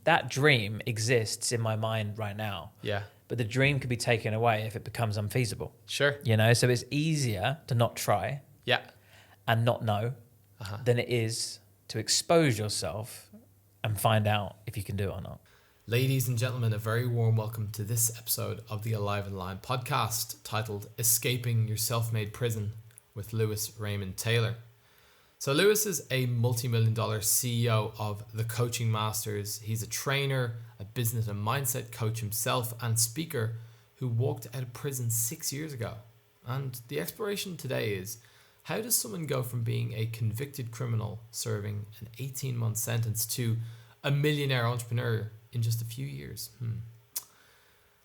that dream exists in my mind right now. Yeah. But the dream could be taken away if it becomes unfeasible. Sure. You know, so it's easier to not try Yeah. and not know than it is to expose yourself and find out if you can do it or not. Ladies and gentlemen, a very warm welcome to this episode of the Alive and Line podcast titled Escaping Your Self-Made Prison with Raymond Taylor. So Lewis is a multi-million-dollar CEO of The Coaching Masters. He's a trainer, a business and mindset coach himself, and speaker who walked out of prison 6 years ago. And the exploration today is, how does someone go from being a convicted criminal serving an 18-month sentence to a millionaire entrepreneur in just a few years?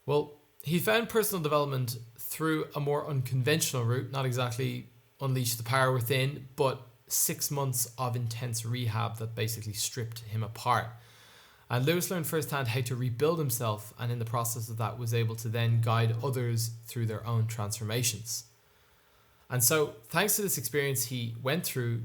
Well, he found personal development through a more unconventional route, not exactly unleash the power within, but 6 months of intense rehab that basically stripped him apart. And Lewis learned firsthand how to rebuild himself, and in the process of that was able to then guide others through their own transformations. And so thanks to this experience he went through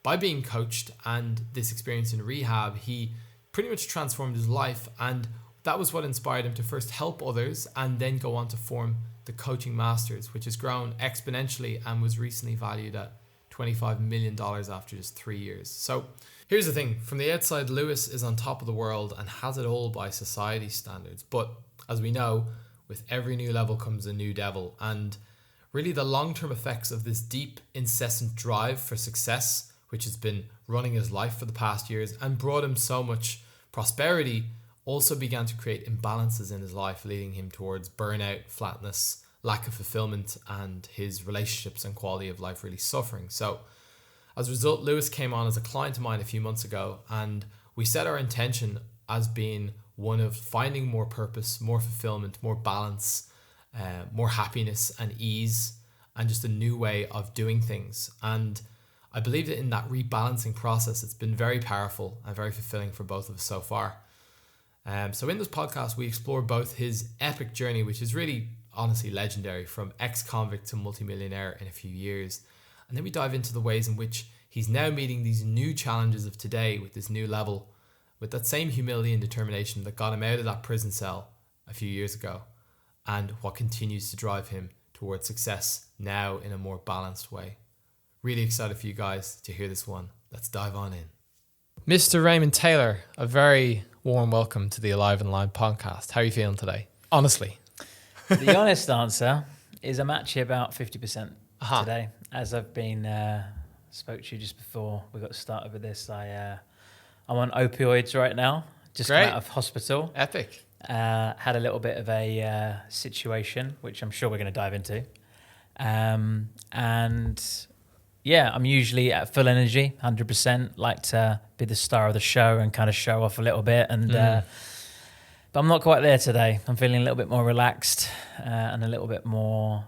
by being coached and this experience in rehab, he pretty much transformed his life, and that was what inspired him to first help others and then go on to form the Coaching Masters, which has grown exponentially and was recently valued at $25 million after just 3 years. So here's the thing, from the outside, Lewis is on top of the world and has it all by society standards. But as we know, with every new level comes a new devil. And really the long-term effects of this deep, incessant drive for success, which has been running his life for the past years and brought him so much prosperity, also began to create imbalances in his life, leading him towards burnout, flatness, lack of fulfillment, and his relationships and quality of life really suffering. So as a result, Lewis came on as a client of mine a few months ago, and we set our intention as being one of finding more purpose, more fulfillment, more balance, more happiness and ease, and just a new way of doing things. And I believe that in that rebalancing process, it's been very powerful and very fulfilling for both of us so far. So in this podcast, we explore both his epic journey, which is really honestly legendary, from ex-convict to multimillionaire in a few years. And then we dive into the ways in which he's now meeting these new challenges of today with this new level, with that same humility and determination that got him out of that prison cell a few years ago, and what continues to drive him towards success now in a more balanced way. Really excited for you guys to hear this one. Let's dive on in. Mr. Raymond Taylor, a very warm welcome to the Alive and Line podcast. How are you feeling today? Honestly. The honest answer is I'm actually about 50% today. As I've been spoke to you just before we got started with this, I'm on opioids right now. Just come out of hospital. Epic. Had a little bit of a situation, which I'm sure we're going to dive into. And yeah, I'm usually at full energy, 100%. Like to be the star of the show and kind of show off a little bit. And but I'm not quite there today. I'm feeling a little bit more relaxed and a little bit more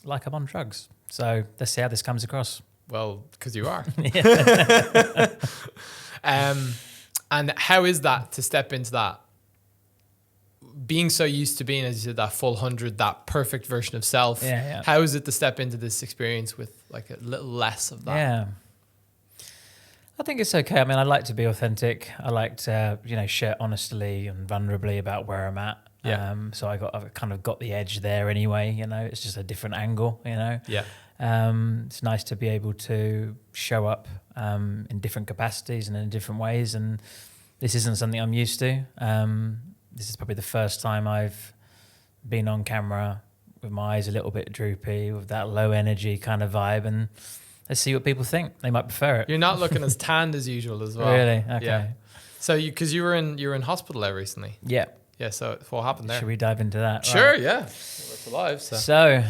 like I'm on drugs. So let's see how this comes across. Well, because you are. And how is that to step into that? Being so used to being, as you said, that full 100, that perfect version of self. Yeah. How is it to step into this experience with like a little less of that? Yeah. I think it's okay. I mean, I like to be authentic. I like to, share honestly and vulnerably about where I'm at. Yeah. So I've kind of got the edge there anyway. It's just a different angle. Yeah. It's nice to be able to show up in different capacities and in different ways. And this isn't something I'm used to. This is probably the first time I've been on camera with my eyes a little bit droopy, with that low energy kind of vibe, and let's see what people think. They might prefer it. You're not looking as tanned as usual as well. Really? Okay. Yeah. So because you were in hospital there recently. Yeah. Yeah. So what happened there? Should we dive into that? Sure. Right. Yeah. It's alive. So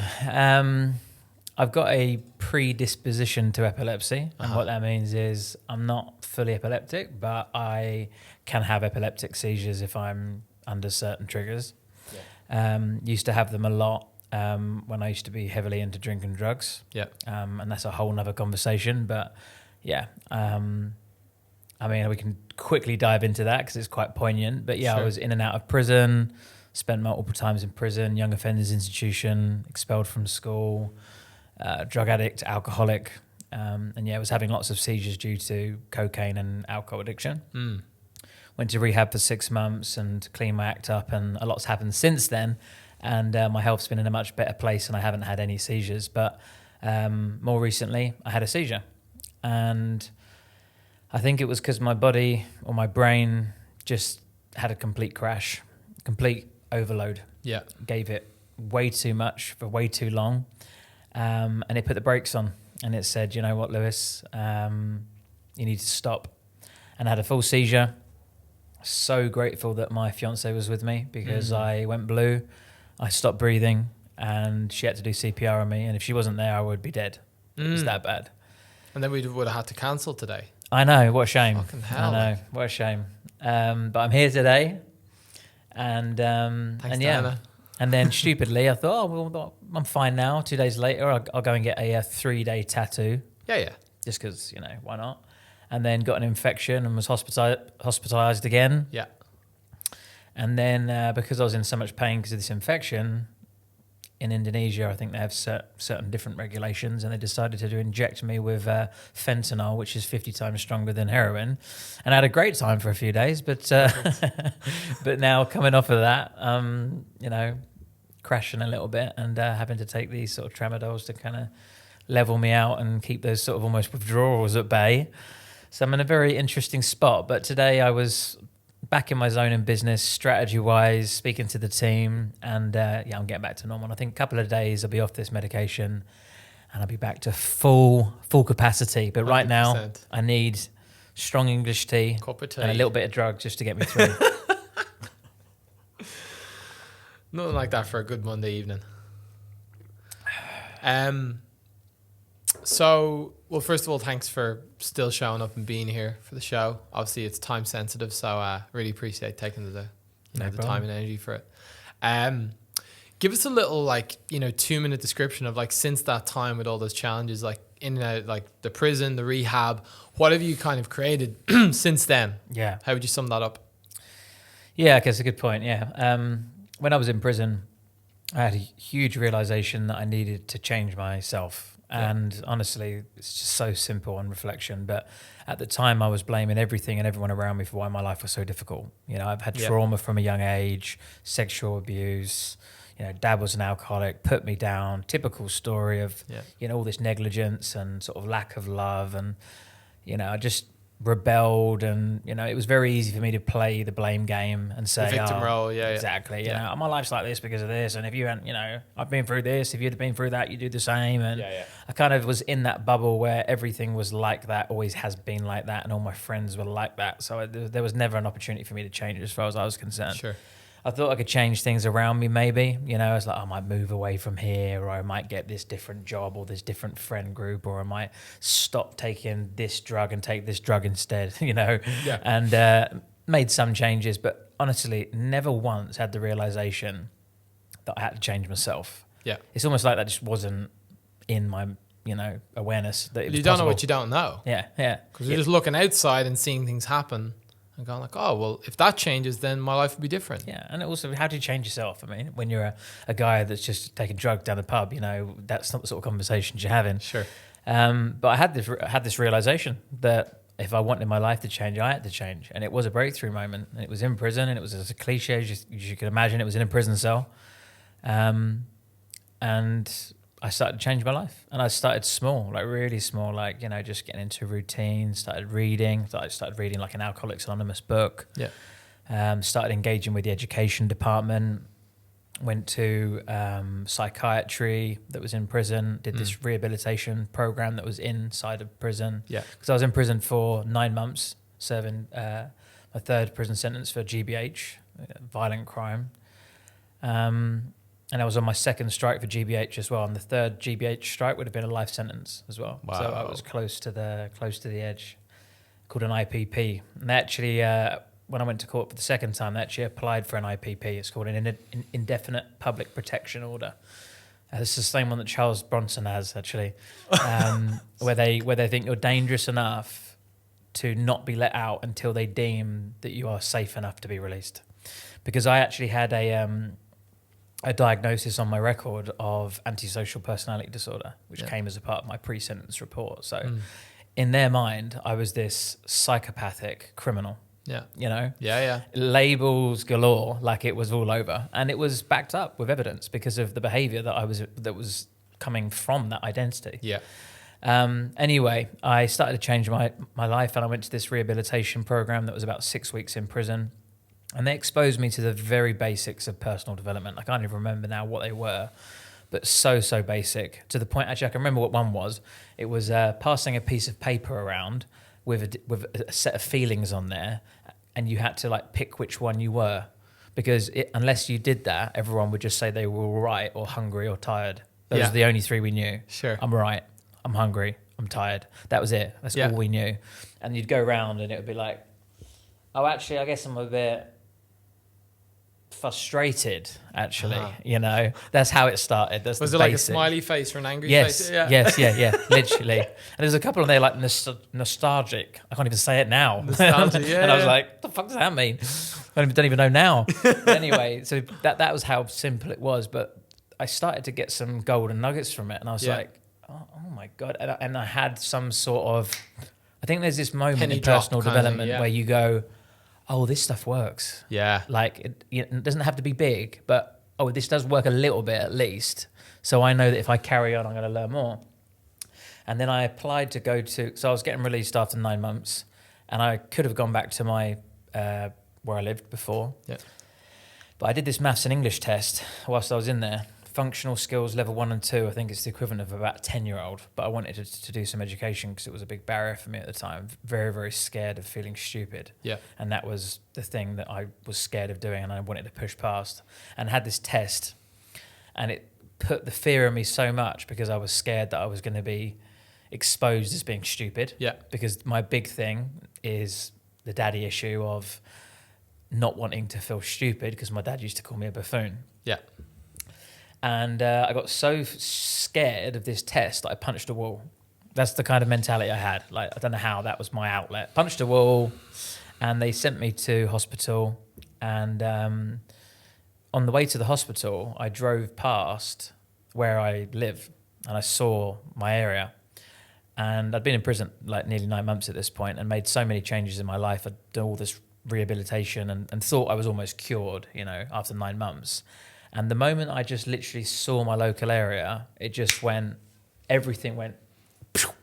I've got a predisposition to epilepsy, and what that means is I'm not fully epileptic, but I can have epileptic seizures if I'm under certain triggers. Yeah. Used to have them a lot when I used to be heavily into drinking drugs. Yeah. And that's a whole nother conversation. But yeah, I mean, we can quickly dive into that because it's quite poignant. But yeah, sure. I was in and out of prison, spent multiple times in prison, young offenders institution, expelled from school, drug addict, alcoholic. And yeah, I was having lots of seizures due to cocaine and alcohol addiction. went to rehab for 6 months and cleaned my act up, and a lot's happened since then. And my health's been in a much better place, and I haven't had any seizures. But more recently, I had a seizure. And I think it was because my body or my brain just had a complete crash, complete overload. Yeah. Gave it way too much for way too long. And it put the brakes on. And it said, you know what, Lewis, you need to stop. And I had a full seizure. So grateful that my fiance was with me, because I went blue. I stopped breathing, and she had to do CPR on me. And if she wasn't there, I would be dead. It was that bad. And then we would have had to cancel today. I know, what a shame. Fucking hell. I know, what a shame. But I'm here today. And Thanks, Diana. And then stupidly, I thought, oh, well, I'm fine now. 2 days later, I'll go and get a 3-day tattoo. Yeah. Just because, why not? And then got an infection and was hospitalized again. Yeah. And then because I was in so much pain because of this infection, in Indonesia, I think they have certain different regulations, and they decided to inject me with fentanyl, which is 50 times stronger than heroin. And I had a great time for a few days, but but now coming off of that, crashing a little bit and having to take these sort of tramadols to kind of level me out and keep those sort of almost withdrawals at bay. So I'm in a very interesting spot. But today I was back in my zone in business, strategy-wise, speaking to the team, and I'm getting back to normal. And I think a couple of days I'll be off this medication, and I'll be back to full capacity. But right 100%. Now, I need strong English tea and a little bit of drug just to get me through. Nothing like that for a good Monday evening. So, well, first of all, thanks for still showing up and being here for the show. Obviously, it's time sensitive, so really appreciate taking the time and energy for it. Give us a little 2-minute description of since that time with all those challenges, in and out, the prison, the rehab. What have you kind of created since then? Yeah. How would you sum that up? Yeah, okay, it's a good point. Yeah. When I was in prison, I had a huge realization that I needed to change myself. And honestly, it's just so simple on reflection. But at the time, I was blaming everything and everyone around me for why my life was so difficult. I've had trauma from a young age, sexual abuse. Dad was an alcoholic, put me down. Typical story of, all this negligence and sort of lack of love. And, I just rebelled, and it was very easy for me to play the blame game and say the victim role. Exactly. My life's like this because of this, and if you hadn't, I've been through this, if you'd been through that, you do the same. And I kind of was in that bubble where everything was like that, always has been like that, and all my friends were like that, so there was never an opportunity for me to change as far as I was concerned. Sure. I thought I could change things around me, maybe. I was like, I might move away from here, or I might get this different job or this different friend group, or I might stop taking this drug and take this drug instead, And made some changes, but honestly, never once had the realization that I had to change myself. Yeah. It's almost like that just wasn't in my, awareness. That it was you don't possible. know what you don't know. Yeah. Because you're just looking outside and seeing things happen. And going oh, well, if that changes, then my life would be different. Yeah, and also, how do you change yourself? I mean, when you're a guy that's just taking drugs down the pub, that's not the sort of conversations you're having. Sure. But I had this realization that if I wanted my life to change, I had to change. And it was a breakthrough moment. And it was in prison, and it was as cliche as you could imagine. It was in a prison cell. And I started to change my life, and I started small, really small, just getting into routine, started reading like an Alcoholics Anonymous book. Yeah. Started engaging with the education department, went to psychiatry that was in prison, did this rehabilitation program that was inside of prison. Yeah. Because I was in prison for 9 months, serving my third prison sentence for GBH, violent crime. And I was on my second strike for GBH as well. And the third GBH strike would have been a life sentence as well. Wow. So I was close to the edge, called an IPP. And actually, when I went to court for the second time, they actually applied for an IPP. It's called an indefinite public protection order. It's the same one that Charles Bronson has, actually, where they think you're dangerous enough to not be let out until they deem that you are safe enough to be released. Because I actually had a diagnosis on my record of antisocial personality disorder, which came as a part of my pre-sentence report. So in their mind, I was this psychopathic criminal. Yeah. You know? Yeah. Labels galore, like it was all over. And it was backed up with evidence because of the behavior that was coming from that identity. Yeah. Anyway, I started to change my life, and I went to this rehabilitation program that was about 6 weeks in prison. And they exposed me to the very basics of personal development. I can't even remember now what they were, but so basic, to the point, actually, I can remember what one was. It was passing a piece of paper around with a set of feelings on there, and you had to like pick which one you were, because unless you did that, everyone would just say they were all right or hungry or tired. Those are the only three we knew. Sure. I'm right, I'm hungry, I'm tired. That was it. That's all we knew. And you'd go around and it would be like, oh, actually, I guess I'm a bit frustrated, actually. You know, that's how it started. That's was the it like basic. a smiley face or an angry Yes, face? Yeah. yes, literally. And there's a couple of there like nostalgic. I can't even say it now. Nostalgic, yeah. And I was like, what the fuck does that mean? I don't even know now. But anyway, so that was how simple it was. But I started to get some golden nuggets from it, and I was like, oh my God. And I had some sort of, I think there's this moment in personal development where you go, oh, this stuff works. Yeah. Like, it doesn't have to be big, but, oh, this does work a little bit at least. So I know that if I carry on, I'm going to learn more. And then I applied to go to, so I was getting released after 9 months, and I could have gone back to my, where I lived before. Yeah. But I did this maths and English test whilst I was in there. Functional skills level 1 and 2, I think it's the equivalent of about a 10-year-old. But I wanted to do some education because it was a big barrier for me at the time. Very, very scared of feeling stupid. Yeah. And that was the thing that I was scared of doing and I wanted to push past. And I had this test, and it put the fear in me so much because I was scared that I was going to be exposed as being stupid. Yeah. Because my big thing is the daddy issue of not wanting to feel stupid because my dad used to call me a buffoon. Yeah. And I got so scared of this test that I punched a wall. That's the kind of mentality I had. Like, I don't know how, that was my outlet. Punched a wall, and they sent me to hospital. And on the way to the hospital, I drove past where I live, and I saw my area. And I'd been in prison like nearly 9 months at this point and made so many changes in my life. I'd done all this rehabilitation and thought I was almost cured, you know, after 9 months. And the moment I just literally saw my local area, it just went, everything went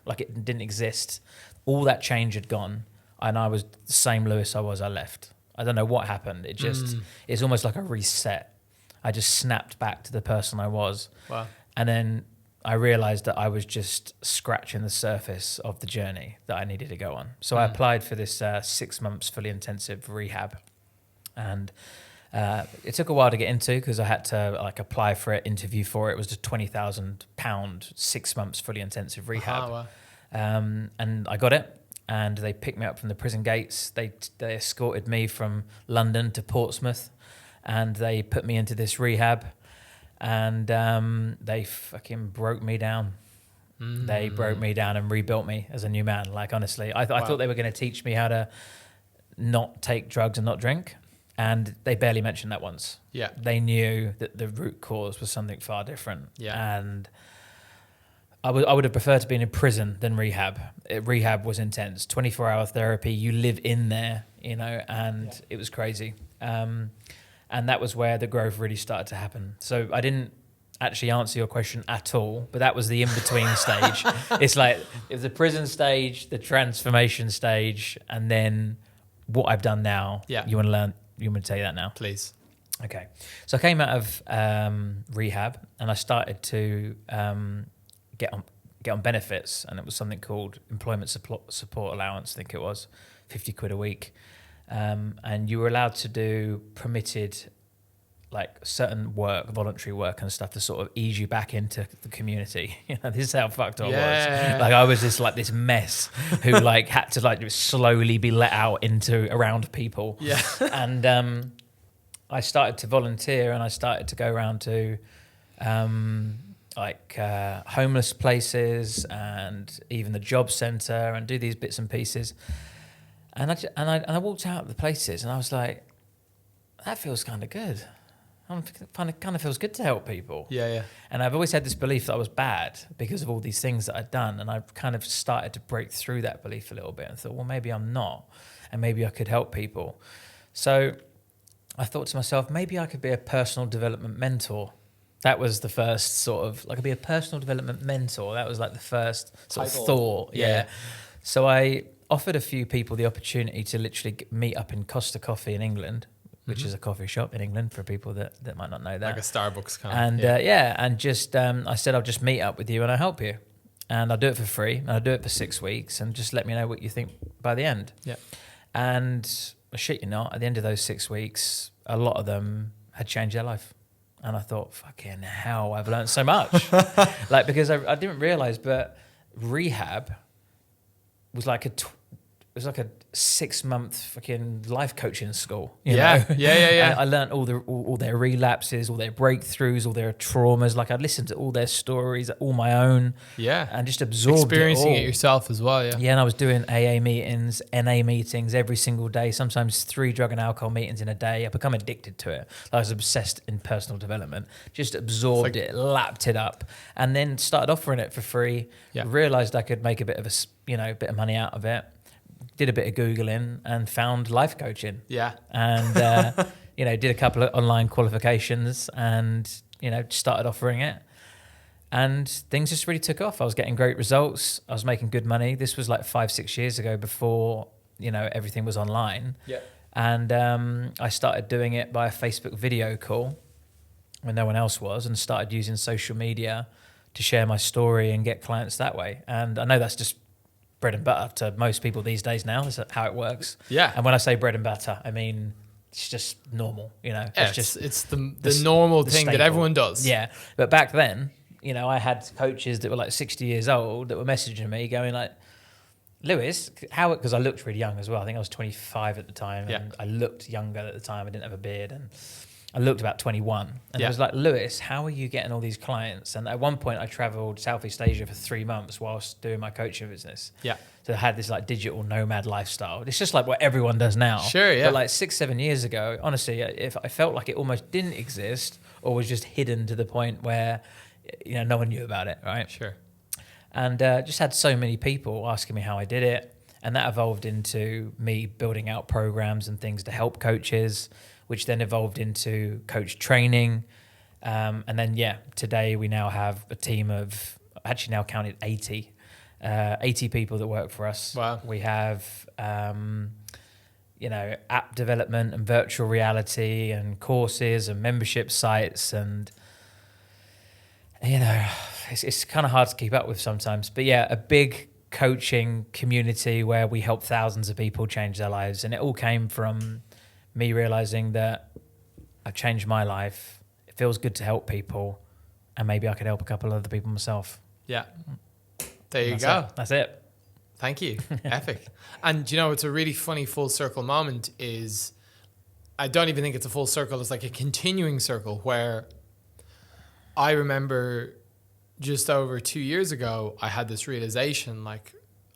like it didn't exist. All that change had gone, and I was the same Lewis I left. I don't know what happened. It just, it's almost like a reset. I just snapped back to the person I was. Wow. And then I realized that I was just scratching the surface of the journey that I needed to go on. So I applied for this 6 months fully intensive rehab, and it took a while to get into because I had to like apply for it, interview for it. It was a £20,000 6 months fully intensive rehab. Wow. And I got it, and they picked me up from the prison gates. They escorted me from London to Portsmouth, and they put me into this rehab, and they fucking broke me down. They broke me down and rebuilt me as a new man. Like, honestly, I thought they were going to teach me how to not take drugs and not drink. And they barely mentioned that once. Yeah. They knew that the root cause was something far different. Yeah. And I would have preferred to be in prison than rehab. Rehab was intense. 24-hour therapy. You live in there, you know, and it was crazy. And that was where the growth really started to happen. So I didn't actually answer your question at all, but that was the in-between stage. It's like, it was the prison stage, the transformation stage, and then what I've done now. Yeah. You want to learn? You want me to tell you that now? Please. Okay. So I came out of rehab, and I started to get on benefits, and it was something called employment support allowance. I think it was £50 a week, and you were allowed to do permitted, like certain work, voluntary work and stuff to sort of ease you back into the community. You know, this is how fucked I was. Like, I was just like this mess who like had to like slowly be let out into around people. Yeah. And I started to volunteer, and I started to go around to homeless places and even the job centre and do these bits and pieces. And I walked out of the places, and I was like, that feels kind of good. kind of feels good to help people. Yeah. And I've always had this belief that I was bad because of all these things that I'd done. And I've kind of started to break through that belief a little bit and thought, well, maybe I'm not. And maybe I could help people. So I thought to myself, maybe I could be a personal development mentor. That was the first sort of, like, I'd be a personal development mentor. That was like the first sort of thought. Yeah. So I offered a few people the opportunity to literally meet up in Costa Coffee in England, which is a coffee shop in England for people that might not know that. Like a Starbucks kind and, of. And just, I said, I'll just meet up with you and I'll help you. And I'll do it for free. And I'll do it for 6 weeks and just let me know what you think by the end. Yeah. And shit you not, at the end of those 6 weeks, a lot of them had changed their life. And I thought, fucking hell, I've learned so much. Like, because I didn't realize, but rehab was like a 6-month fucking life coaching school. You know? Yeah. And I learned all their relapses, all their breakthroughs, all their traumas. Like, I'd listened to all their stories, all my own. Yeah. And just absorbed experiencing it it yourself as well. Yeah. Yeah, and I was doing AA meetings, NA meetings every single day, sometimes 3 drug and alcohol meetings in a day. I become addicted to it. I was obsessed in personal development, just absorbed it, lapped it up, and then started offering it for free. Yeah. Realized I could make a bit of money out of it. Did a bit of Googling and found life coaching. Yeah. And, did a couple of online qualifications and, started offering it. And things just really took off. I was getting great results. I was making good money. This was like 5-6 years ago before, everything was online. Yeah. And I started doing it by a Facebook video call when no one else was, and started using social media to share my story and get clients that way. And I know that's just bread and butter to most people these days now. That's how it works. Yeah. And when I say bread and butter, I mean, it's just normal, Yeah, it's the normal thing that everyone does. Yeah. But back then, I had coaches that were like 60 years old that were messaging me going like, Lewis, how, because I looked really young as well. I think I was 25 at the time, and I looked younger at the time. I didn't have a beard, and I looked about 21. And I was like, Lewis, how are you getting all these clients? And at one point I traveled Southeast Asia for 3 months whilst doing my coaching business. Yeah. So I had this like digital nomad lifestyle. It's just like what everyone does now. Sure, yeah. But like 6-7 years ago, honestly, if I felt like it almost didn't exist or was just hidden to the point where, no one knew about it, right? Sure. And just had so many people asking me how I did it. And that evolved into me building out programs and things to help coaches, which then evolved into coach training. And then, today we now have a team of, actually now counted 80 people that work for us. Wow. We have, app development and virtual reality and courses and membership sites. And, it's kind of hard to keep up with sometimes. But a big coaching community where we help thousands of people change their lives. And it all came from me realizing that I've changed my life. It feels good to help people, and maybe I could help a couple other people myself. Yeah. There you go. That's it. Thank you. Epic. And it's a really funny full circle moment is, I don't even think it's a full circle. It's like a continuing circle where I remember just over 2 years ago, I had this realization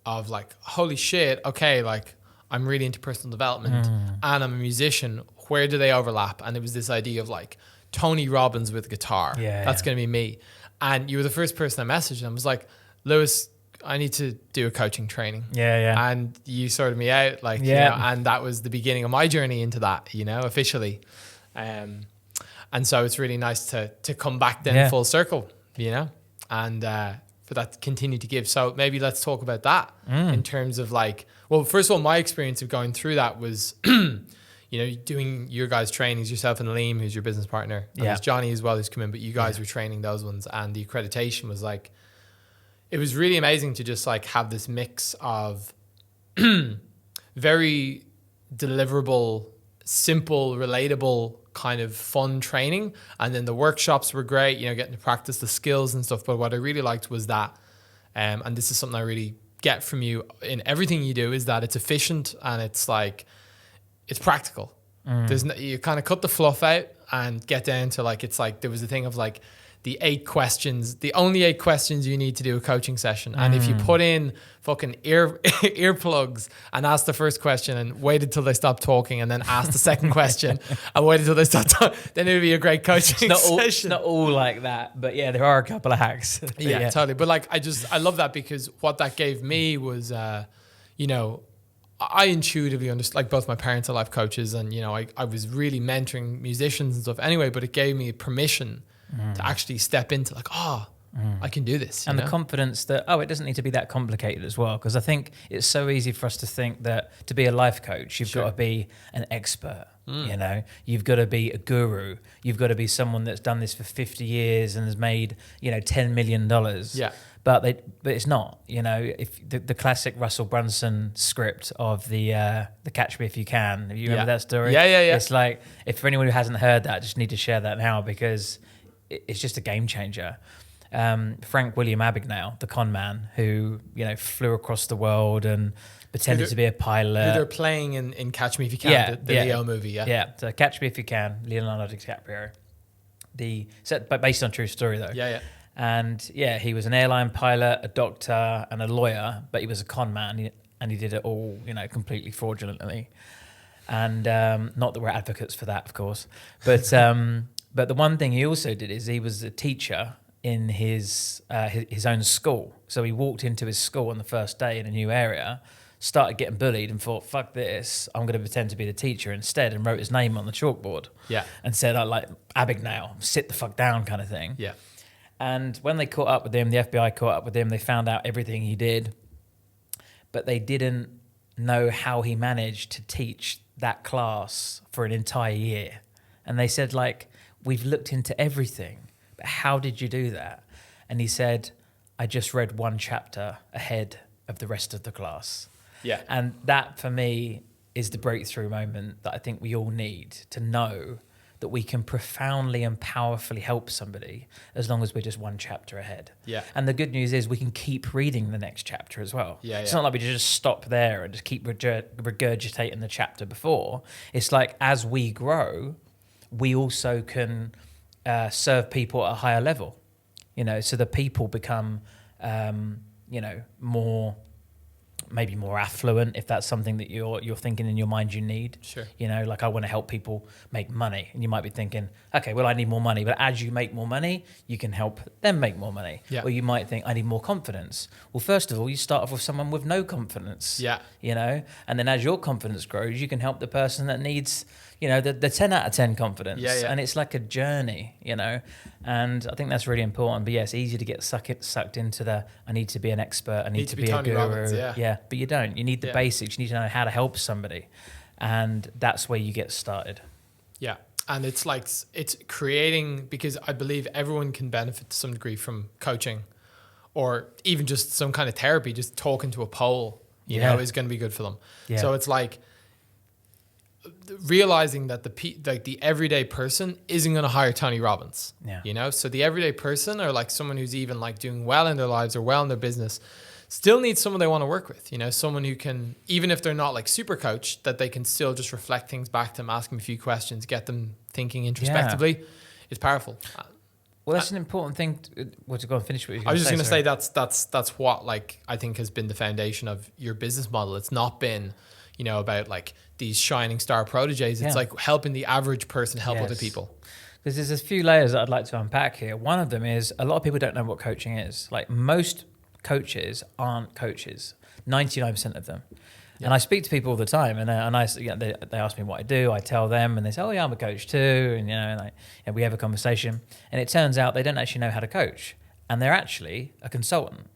of holy shit. Okay. I'm really into personal development and I'm a musician. Where do they overlap? And it was this idea of Tony Robbins with guitar. Yeah, that's going to be me. And you were the first person I messaged and I was like, Lewis, I need to do a coaching training. Yeah. And you sorted me out and that was the beginning of my journey into that, officially. And so it's really nice to come back then full circle, and for that to continue to give. So maybe let's talk about that in terms of well, first of all, my experience of going through that was, doing your guys' trainings, yourself and Liam, who's your business partner. And there's Johnny as well who's come in, but you guys were training those ones. And the accreditation was it was really amazing to just have this mix of very deliverable, simple, relatable, kind of fun training. And then the workshops were great, getting to practice the skills and stuff. But what I really liked was that, and this is something I really get from you in everything you do, is that it's efficient and it's it's practical. There's you kind of cut the fluff out and get down to there was a thing of the 8 questions, the only 8 questions you need to do a coaching session. And if you put in fucking earplugs and ask the first question and waited till they stopped talking and then ask the second question and waited till they stopped talking, then it would be a great coaching session. It's not all like that, but yeah, there are a couple of hacks. Yeah, totally. But like, I love that, because what that gave me was, you know, I intuitively understood, like both my parents are life coaches, and, you know, I was really mentoring musicians and stuff anyway, but it gave me permission to actually step into like, I can do this. And the confidence that, it doesn't need to be that complicated as well. Because I think it's so easy for us to think that to be a life coach, you've got to be an expert. You know, you've got to be a guru. You've got to be someone that's done this for 50 years and has made, you know, $10 million. Yeah. But it's not, you know, if the classic Russell Brunson script of the Catch Me If You Can. Have you remember that story? Yeah. It's like, if for anyone who hasn't heard that, I just need to share that now, because it's just a game changer. Frank William Abagnale, the con man who, you know, flew across the world and pretended to be a pilot. Who they're playing in Catch Me If You Can, the Leo movie. Yeah. So Catch Me If You Can, Leonardo DiCaprio. But based on true story though. Yeah. And he was an airline pilot, a doctor, and a lawyer, but he was a con man, and he did it all, you know, completely fraudulently. And not that we're advocates for that, of course, but the one thing he also did is he was a teacher in his own school. So he walked into his school on the first day in a new area, started getting bullied, and thought, fuck this, I'm going to pretend to be the teacher instead, and wrote his name on the chalkboard. Yeah. And said, I like Abagnale, sit the fuck down, kind of thing. Yeah. And when they caught up with him, the FBI caught up with him, they found out everything he did, but they didn't know how he managed to teach that class for an entire year. And they said, like, we've looked into everything, but how did you do that? And he said, I just read one chapter ahead of the rest of the class. Yeah. And that, for me, is the breakthrough moment that I think we all need to know, that we can profoundly and powerfully help somebody as long as we're just one chapter ahead. Yeah. And the good news is we can keep reading the next chapter as well. Yeah. It's not like we just stop there and just keep regurgitating the chapter before. It's like, as we grow, we also can serve people at a higher level, you know, so the people become, you know, maybe more affluent, if that's something that you're thinking in your mind you need. Sure. You know, like, I want to help people make money. And you might be thinking, okay, well, I need more money. But as you make more money, you can help them make more money. Yeah. Or you might think, I need more confidence. Well, first of all, you start off with someone with no confidence. Yeah. You know, and then as your confidence grows, you can help the person that needs, you know, the 10 out of 10 confidence. Yeah. And it's like a journey, you know, and I think that's really important. But yeah, it's easy to get sucked into I need to be an expert. I need to be a guru. Robbins, yeah. But you don't. You need the basics. You need to know how to help somebody. And that's where you get started. Yeah. And it's like, it's creating, because I believe everyone can benefit to some degree from coaching, or even just some kind of therapy. Just talking to a pole, you know, is going to be good for them. Yeah. So it's like, realizing that the everyday person isn't going to hire Tony Robbins, you know? So the everyday person, or like someone who's even like doing well in their lives or well in their business, still needs someone they want to work with, you know, someone who can, even if they're not like super coach, that they can still just reflect things back to them, ask them a few questions, get them thinking introspectively. It's powerful. Well, that's an important thing. To go and finish what you were going to say. I was just going to say that's what, like, I think has been the foundation of your business model. It's not been, you know, about like these shining star proteges. It's like helping the average person help other people. Because there's a few layers that I'd like to unpack here. One of them is, a lot of people don't know what coaching is. Like, most coaches aren't coaches, 99% of them. Yeah. And I speak to people all the time, and they ask me what I do. I tell them, and they say, "Oh yeah, I'm a coach too." And and we have a conversation, and it turns out they don't actually know how to coach, and they're actually a consultant.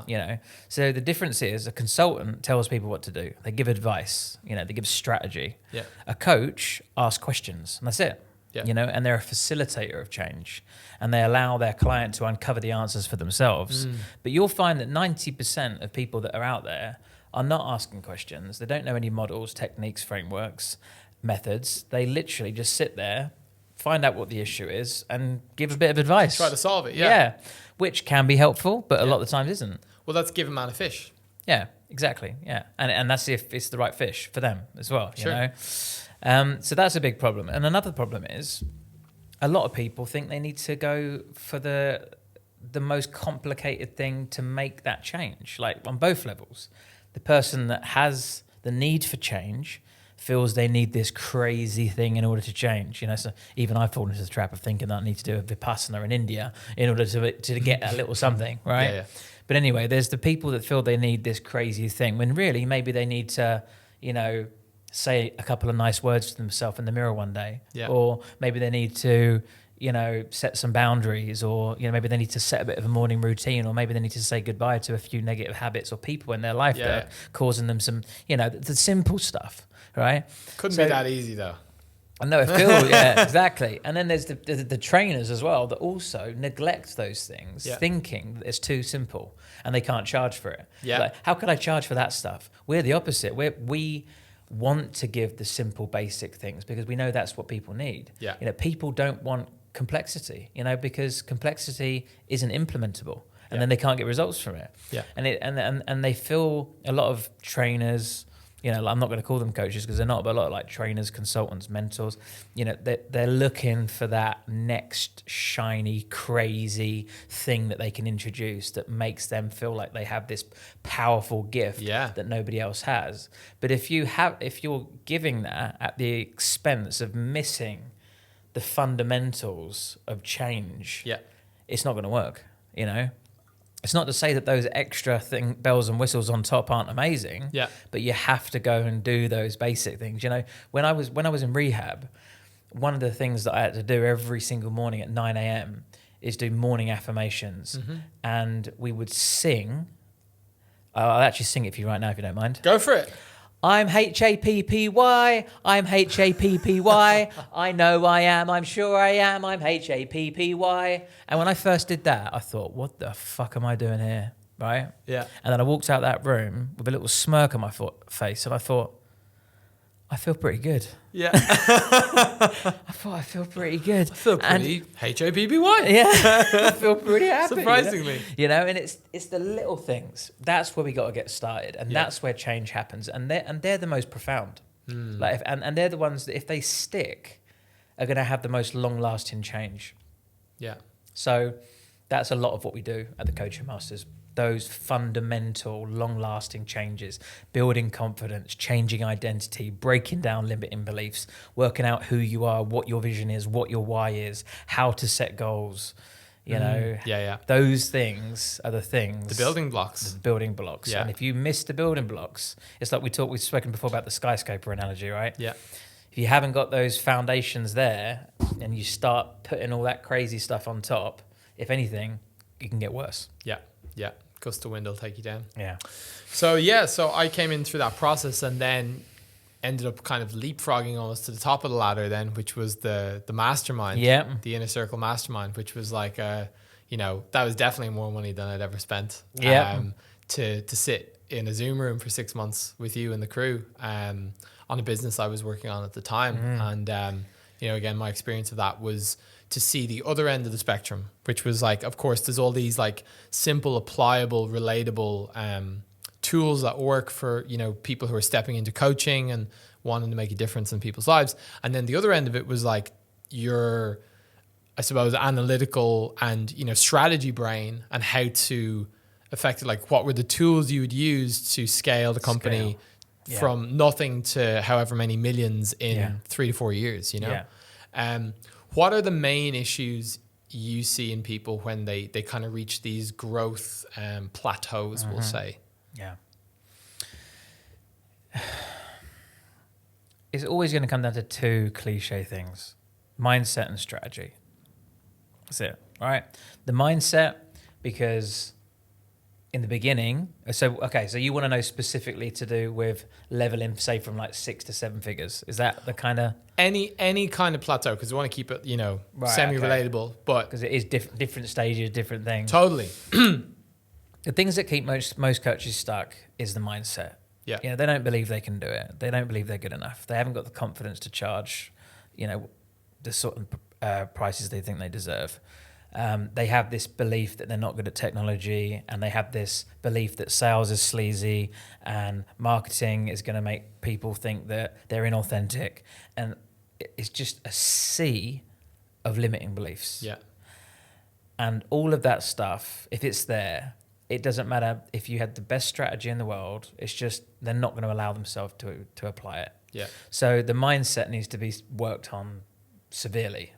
You know, so the difference is, a consultant tells people what to do. They give advice. You know, they give strategy. Yeah. A coach asks questions, and that's it. Yeah. You know, and they're a facilitator of change, and they allow their client to uncover the answers for themselves. But you'll find that 90% of people that are out there are not asking questions. They don't know any models, techniques, frameworks, methods. They literally just sit there, find out what the issue is, and give a bit of advice. Try to solve it, yeah. Which can be helpful, but a lot of the times isn't. Well, that's give a man a fish. Yeah, exactly, yeah. And that's if it's the right fish for them as well, you know? So that's a big problem. And another problem is, a lot of people think they need to go for the most complicated thing to make that change, like on both levels. The person that has the need for change feels they need this crazy thing in order to change. So even I've fallen into the trap of thinking that I need to do a Vipassana in India in order to get a little something, right? Yeah. But anyway, there's the people that feel they need this crazy thing when really maybe they need to, say a couple of nice words to themselves in the mirror one day. Yeah. Or maybe they need to, set some boundaries, or, maybe they need to set a bit of a morning routine, or maybe they need to say goodbye to a few negative habits or people in their life that are causing them some, the simple stuff, right? Couldn't be that easy though. I know it feels, yeah, exactly. And then there's the trainers as well that also neglect those things, thinking that it's too simple and they can't charge for it. Yeah. Like, how could I charge for that stuff? We're the opposite. We want to give the simple, basic things because we know that's what people need. Yeah. People don't want complexity, because complexity isn't implementable, and then they can't get results from it. Yeah. And they feel a lot of trainers. I'm not going to call them coaches because they're not, but a lot of like trainers, consultants, mentors, they're looking for that next shiny, crazy thing that they can introduce that makes them feel like they have this powerful gift that nobody else has. But if you're giving that at the expense of missing the fundamentals of change, it's not going to work, It's not to say that those extra bells and whistles on top aren't amazing, but you have to go and do those basic things. When I was in rehab, one of the things that I had to do every single morning at 9 a.m. is do morning affirmations, and we would sing. I'll actually sing it for you right now if you don't mind. Go for it. I'm HAPPY, I'm HAPPY, I know I am, I'm sure I am, I'm HAPPY. And when I first did that, I thought, what the fuck am I doing here, right? Yeah. And then I walked out that room with a little smirk on my face, and I thought, I feel pretty good. Yeah. I feel pretty good. I feel pretty HAPPY. Yeah, I feel pretty happy. Surprisingly. And it's the little things. That's where we got to get started, and that's where change happens. And they're the most profound. And they're the ones that, if they stick, are going to have the most long-lasting change. Yeah. So that's a lot of what we do at the Coaching Masters. Those fundamental, long-lasting changes, building confidence, changing identity, breaking down limiting beliefs, working out who you are, what your vision is, what your why is, how to set goals. Those things are the things. The building blocks. The building blocks. Yeah. And if you miss the building blocks, it's like we've spoken before about the skyscraper analogy, right? Yeah. If you haven't got those foundations there and you start putting all that crazy stuff on top, if anything, it can get worse. Yeah. Yeah. Gust of wind will take you down. Yeah. So I came in through that process and then ended up kind of leapfrogging almost to the top of the ladder then, which was the mastermind. Yeah. The Inner Circle Mastermind, which was like that was definitely more money than I'd ever spent. Yeah. To sit in a Zoom room for 6 months with you and the crew on a business I was working on at the time. And again, my experience of that was to see the other end of the spectrum, which was like, of course, there's all these like simple, applicable, relatable tools that work for, people who are stepping into coaching and wanting to make a difference in people's lives. And then the other end of it was like your, I suppose, analytical and, strategy brain and how to effectively, like, what were the tools you would use to scale the company from nothing to however many millions in 3 to 4 years, What are the main issues you see in people when they kind of reach these growth plateaus, we'll say? Yeah. It's always going to come down to two cliche things: mindset and strategy. That's it, right? The mindset, because in the beginning, so you want to know specifically to do with leveling, say, from like 6 to 7 figures. Is that the kind of... Any kind of plateau, because we want to keep it, semi-relatable, but... Because it is different stages, different things. Totally. The things that keep most coaches stuck is the mindset. Yeah. They don't believe they can do it. They don't believe they're good enough. They haven't got the confidence to charge, the sort of prices they think they deserve. They have this belief that they're not good at technology, and they have this belief that sales is sleazy and marketing is going to make people think that they're inauthentic. And it's just a sea of limiting beliefs. Yeah. And all of that stuff, if it's there, it doesn't matter if you had the best strategy in the world. It's just they're not going to allow themselves to apply it. Yeah. So the mindset needs to be worked on severely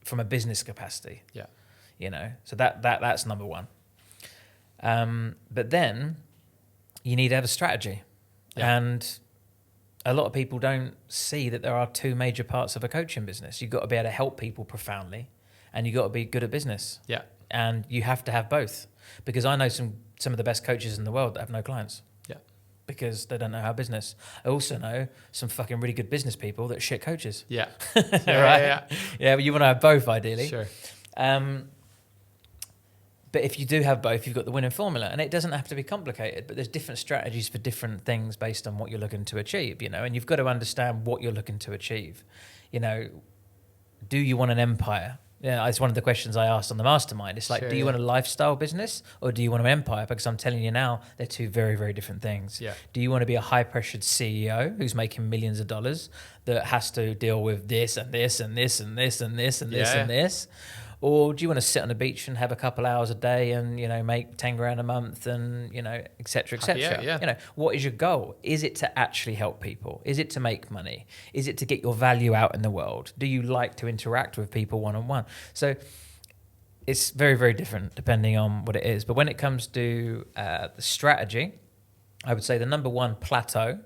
from a business capacity. Yeah. You know, so that's number one. But then you need to have a strategy. Yeah. And a lot of people don't see that there are two major parts of a coaching business. You've got to be able to help people profoundly, and you've got to be good at business. Yeah. And you have to have both. Because I know some of the best coaches in the world that have no clients. Yeah. Because they don't know how business. I also know some fucking really good business people that are shit coaches. Yeah. Right? Yeah. Yeah, but you want to have both ideally. Sure. But if you do have both, you've got the winning formula. And it doesn't have to be complicated, but there's different strategies for different things based on what you're looking to achieve, you know, and you've got to understand what you're looking to achieve. You know, do you want an empire? Yeah, it's one of the questions I asked on the mastermind. It's like, Sure, do you want a lifestyle business or do you want an empire? Because I'm telling you now, they're two very, very different things. Yeah. Do you want to be a high-pressured CEO who's making millions of dollars that has to deal with this and this and this and this and this and this and this? Or do you want to sit on the beach and have a couple hours a day and, you know, make 10 grand a month and, you know, et cetera, et cetera? Yeah. You know, what is your goal? Is it to actually help people? Is it to make money? Is it to get your value out in the world? Do you like to interact with people one-on-one? So it's very, very different depending on what it is. But when it comes to the strategy, I would say the number one plateau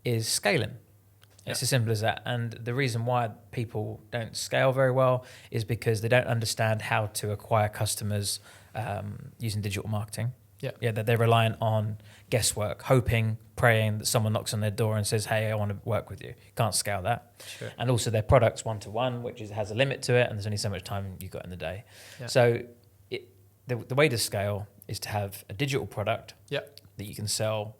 is scaling. It's as simple as that. And the reason why people don't scale very well is because they don't understand how to acquire customers using digital marketing. Yeah, that they're reliant on guesswork, hoping, praying that someone knocks on their door and says, hey, I want to work with you. Can't scale that. Sure. And also their product's one-to-one, which has a limit to it, and there's only so much time you've got in the day. Yeah. So the way to scale is to have a digital product that you can sell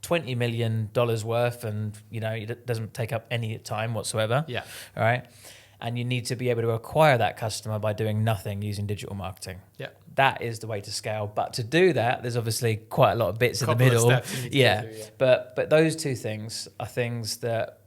$20 million worth, and you know it doesn't take up any time whatsoever. Yeah. All right. And you need to be able to acquire that customer by doing nothing using digital marketing. Yeah. That is the way to scale. But to do that, there's obviously quite a lot of bits in the middle. Yeah. But those two things are things that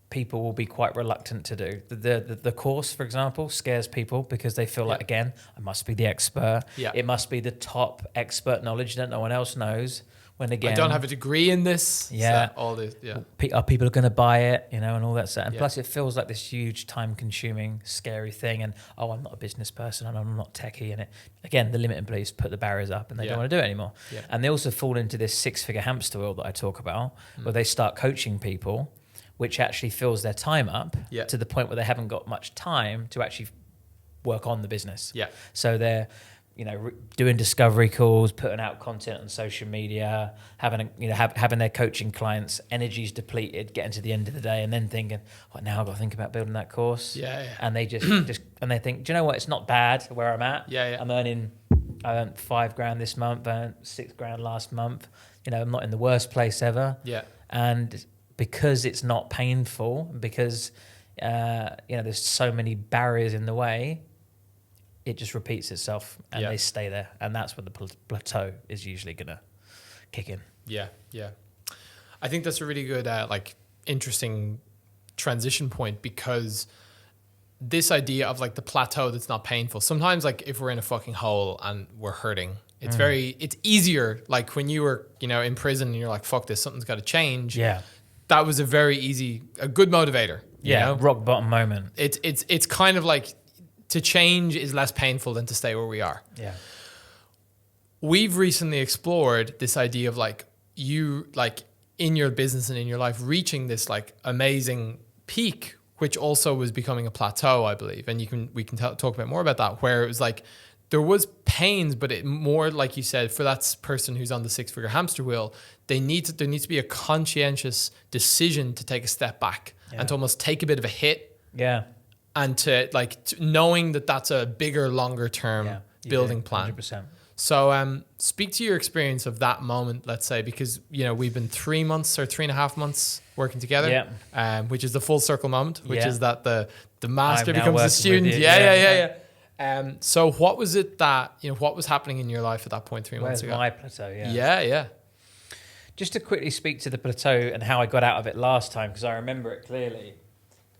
people will be quite reluctant to do. The course, for example, scares people because they feel like, again, I must be the expert. Yeah. It must be the top expert knowledge that no one else knows. When again, I don't have a degree in this. Yeah. So all this. Yeah. Are people going to buy it, you know, and all that stuff. And Yeah. plus it feels like this huge time-consuming, scary thing. And, I'm not a business person and I'm not techie. And it, again, the limiting beliefs put the barriers up and they don't want to do it anymore. Yeah. And they also fall into this six-figure hamster wheel that I talk about, where they start coaching people, which actually fills their time up to the point where they haven't got much time to actually work on the business. Yeah. So they're, you know, doing discovery calls, putting out content on social media, having their coaching clients' energies depleted, getting to the end of the day, and then thinking, now I've got to think about building that course. Yeah. And they just and they think, do you know what? It's not bad where I'm at. Yeah. I earned $5,000 this month, I earned $6,000 last month. You know, I'm not in the worst place ever. Yeah. And because it's not painful, because there's so many barriers in the way, it just repeats itself and they stay there. And that's where the plateau is usually going to kick in. Yeah. I think that's a really good, interesting transition point, because this idea of like the plateau that's not painful. Sometimes like if we're in a fucking hole and we're hurting, it's it's easier. Like when you were, in prison and you're like, fuck this, something's got to change. Yeah. That was a good motivator. You know? Rock bottom moment. It's kind of like, to change is less painful than to stay where we are. Yeah. We've recently explored this idea of like you, like in your business and in your life, reaching this like amazing peak, which also was becoming a plateau, I believe. And we can talk about more about that, where it was like, there was pains, but it more, like you said, for that person who's on the six-figure hamster wheel, there needs to be a conscientious decision to take a step back and to almost take a bit of a hit. Yeah. And to knowing that that's a bigger, longer term building plan. 100%. So speak to your experience of that moment, let's say, because, we've been 3 months or 3.5 months working together, which is the full circle moment, which is that the master becomes the student. So what was it that, what was happening in your life at that point 3 months ago? Where's my plateau? Yeah. Just to quickly speak to the plateau and how I got out of it last time, because I remember it clearly.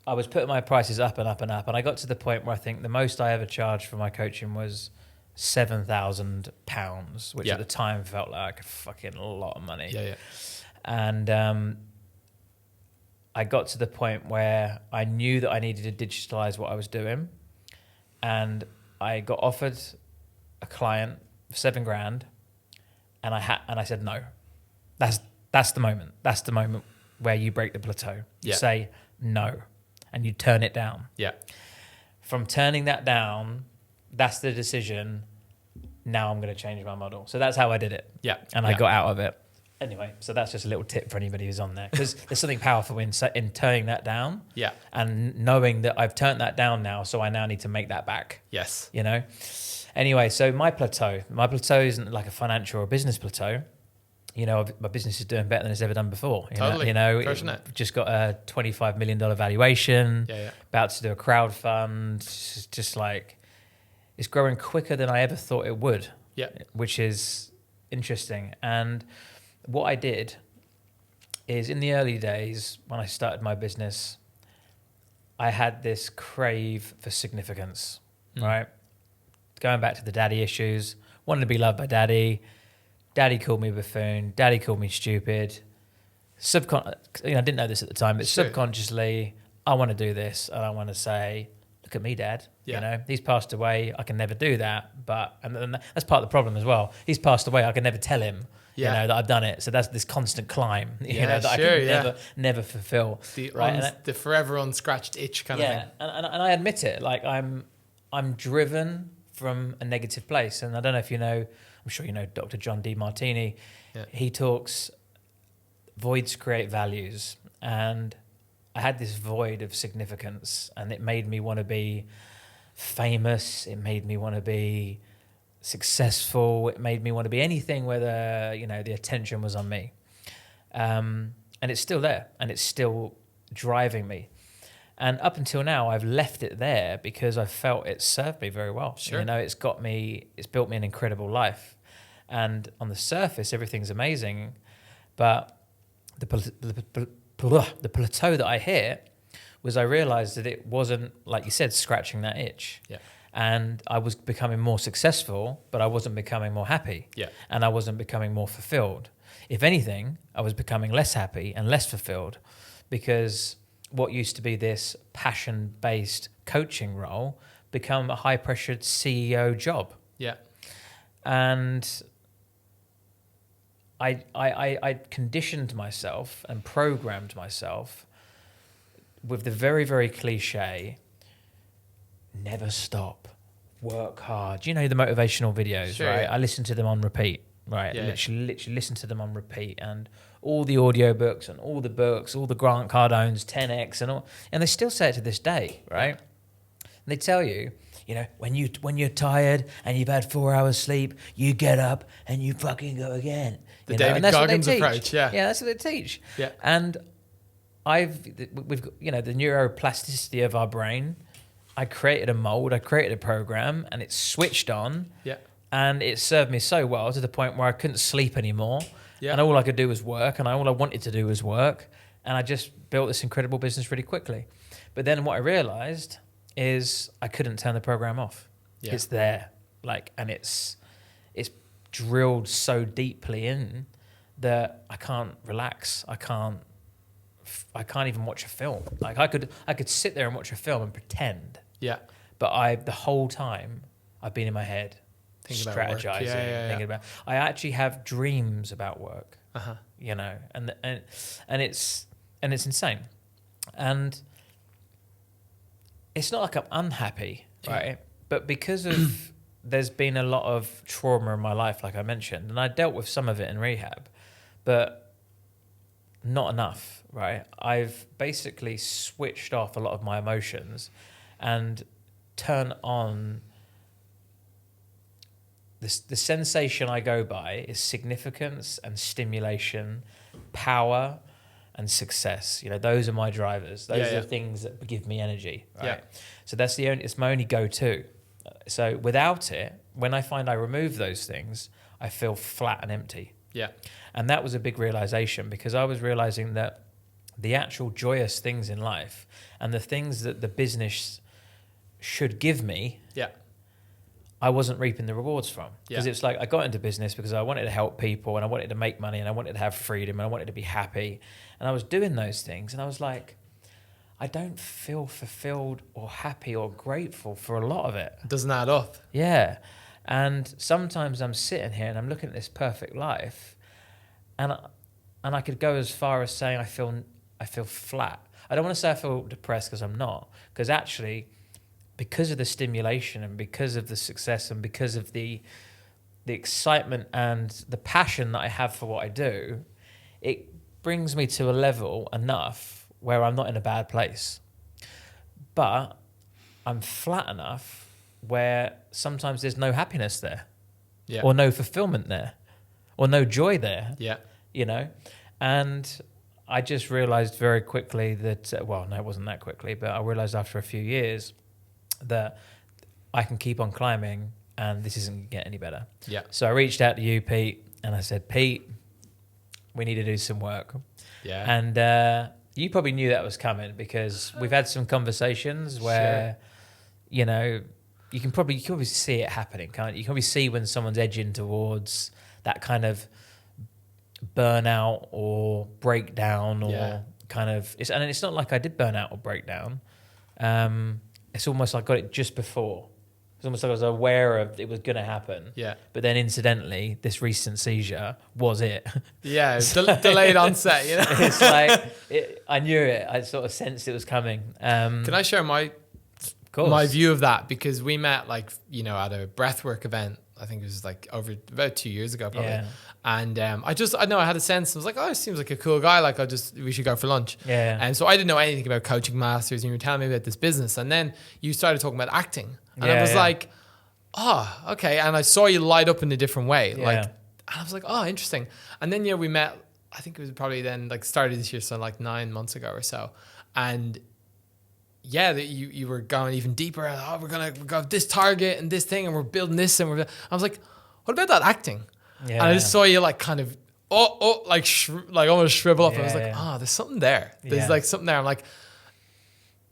I was putting my prices up and up and up, and I got to the point where I think the most I ever charged for my coaching was £7,000, which at the time felt like a fucking lot of money. Yeah. And I got to the point where I knew that I needed to digitalize what I was doing, and I got offered a client for $7,000, and I said no. That's the moment. That's the moment where you break the plateau. You say no, and you turn it down. Yeah. From turning that down, that's the decision. Now I'm going to change my model. So that's how I did it. Yeah. And I got out of it. Anyway, so that's just a little tip for anybody who's on there, because there's something powerful in turning that down. Yeah. And knowing that I've turned that down now, so I now need to make that back. Yes. You know? Anyway, so my plateau isn't like a financial or business plateau. You know, my business is doing better than it's ever done before. Totally. Just got a $25 million valuation. Yeah. About to do a crowd fund. It's just like, it's growing quicker than I ever thought it would. Yeah. Which is interesting. And what I did is, in the early days when I started my business, I had this crave for significance, right? Going back to the daddy issues, wanted to be loved by daddy. Daddy called me a buffoon. Daddy called me stupid. I didn't know this at the time, but subconsciously, I want to do this, and I want to say, "Look at me, Dad. Yeah. You know, he's passed away. I can never do that." And that's part of the problem as well. He's passed away. I can never tell him, you know, that I've done it. So that's this constant climb, you know, that I can never fulfill. The forever unscratched itch kind of thing. And I admit it. Like I'm driven from a negative place, and I don't know if you know. I'm sure you know Dr. John D. Martini. Yeah. He talks voids create values, and I had this void of significance, and it made me want to be famous. It made me want to be successful. It made me want to be anything where the attention was on me. And it's still there, and it's still driving me. And up until now, I've left it there because I felt it served me very well. Sure. You know, it's built me an incredible life. And on the surface, everything's amazing. But the plateau that I hit was, I realized that it wasn't, like you said, scratching that itch. Yeah. And I was becoming more successful, but I wasn't becoming more happy. Yeah. And I wasn't becoming more fulfilled. If anything, I was becoming less happy and less fulfilled, because what used to be this passion-based coaching role become a high-pressured CEO job. Yeah. And I conditioned myself and programmed myself with the very, very cliche, never stop, work hard. You know, the motivational videos, Sure, right? yeah. I listen to them on repeat, right? Yeah. Literally listen to them on repeat, and all the audiobooks and all the books, all the Grant Cardone's 10X and all, and they still say it to this day, right? And they tell you, you know, when you're tired and you've had 4 hours sleep, you get up and you fucking go again. The David Goggins approach, yeah. Yeah, that's what they teach. Yeah. And we've got, you know, the neuroplasticity of our brain. I created a mold, I created a program, and it switched on. Yeah. And it served me so well to the point where I couldn't sleep anymore. Yeah. And all I could do was work, and all I wanted to do was work. And I just built this incredible business really quickly. But then what I realized is I couldn't turn the program off. Yeah. It's there, and it's drilled so deeply in that I can't relax. I can't even watch a film. Like I could sit there and watch a film and pretend. Yeah. But the whole time I've been in my head Thinking about work. strategizing, thinking about. I actually have dreams about work. Uh-huh. You know, and it's insane, and it's not like I'm unhappy, right? But because of there's been a lot of trauma in my life, like I mentioned, and I dealt with some of it in rehab, but not enough, right? I've basically switched off a lot of my emotions and turned on. The sensation I go by is significance and stimulation, power and success. You know, those are my drivers. Those are the things that give me energy, right? Yeah. So it's my only go-to. So without it, when I find I remove those things, I feel flat and empty. Yeah. And that was a big realization, because I was realizing that the actual joyous things in life and the things that the business should give me, I wasn't reaping the rewards from. Because it's like I got into business because I wanted to help people and I wanted to make money and I wanted to have freedom and I wanted to be happy. And I was doing those things and I was like, I don't feel fulfilled or happy or grateful for a lot of it. It doesn't add up. Yeah. And sometimes I'm sitting here and I'm looking at this perfect life and I could go as far as saying I feel flat. I don't want to say I feel depressed because I'm not. Because actually, because of the stimulation and because of the success and because of the excitement and the passion that I have for what I do, it brings me to a level enough where I'm not in a bad place. But I'm flat enough where sometimes there's no happiness there, or no fulfillment there, or no joy there. You know, and I just realized very quickly that, well, no, it wasn't that quickly, but I realized after a few years that I can keep on climbing and this isn't going to get any better. So I reached out to you, Pete, and I said, Pete, we need to do some work. And you probably knew that was coming because we've had some conversations where, you know, you can probably see it happening, can't you? You can probably see when someone's edging towards that kind of burnout or breakdown or kind of, and it's not like I did burn out or break down. It's almost like I got it just before. It's almost like I was aware of it was going to happen. But then incidentally, this recent seizure was it. Delayed onset, you know. It's like, I knew it. I sort of sensed it was coming. Can I share my view of that? Because we met at a breathwork event. I think it was like about 2 years ago probably. And I had a sense. I was like, oh, he seems like a cool guy. Like, we should go for lunch. And so I didn't know anything about coaching masters. And you were telling me about this business. And then you started talking about acting. And I was like, oh, okay. And I saw you light up in a different way. And I was like, oh, interesting. And then, we met, I think it was probably then like started this year. So like 9 months ago or so. And you were going even deeper. Oh, we're going to go this target and this thing and we're building this. And I was like, what about that acting? And I just saw you like kind of, like almost shrivel up. I was like, there's something there. There's like something there. I'm like,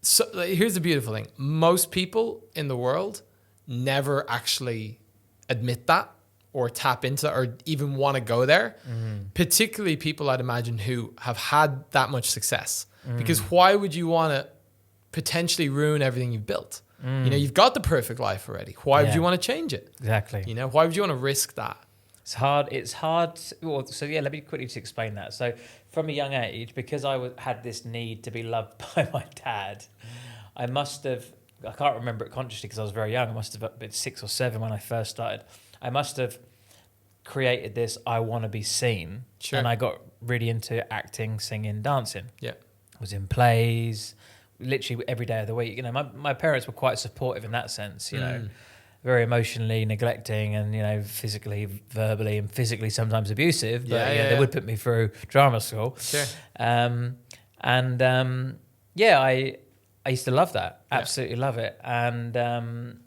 so here's the beautiful thing. Most people in the world never actually admit that or tap into that or even want to go there. Particularly people I'd imagine who have had that much success. Because why would you want to potentially ruin everything you've built? You've got the perfect life already. Why would you want to change it? Exactly. Why would you want to risk that? It's hard. Let me quickly to explain that. So from a young age, because I had this need to be loved by my dad, I can't remember it consciously because I was very young. I must have been 6 or 7 when I first started. I must have created this, I want to be seen. And I got really into acting, singing, dancing. I was in plays, literally every day of the week. My parents were quite supportive in that sense, very emotionally neglecting and, physically, verbally and physically sometimes abusive. But they would put me through drama school. I used to love that. Absolutely love it. And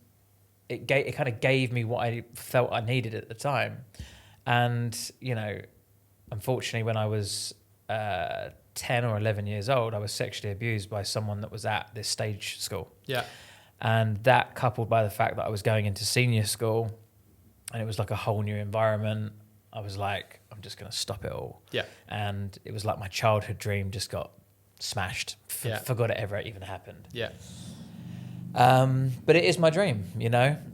it kind of gave me what I felt I needed at the time. And, unfortunately, when I was 10 or 11 years old, I was sexually abused by someone that was at this stage school. And that coupled by the fact that I was going into senior school and it was like a whole new environment, I was like, I'm just going to stop it all. And it was like my childhood dream just got smashed. Forgot it ever even happened. But it is my dream,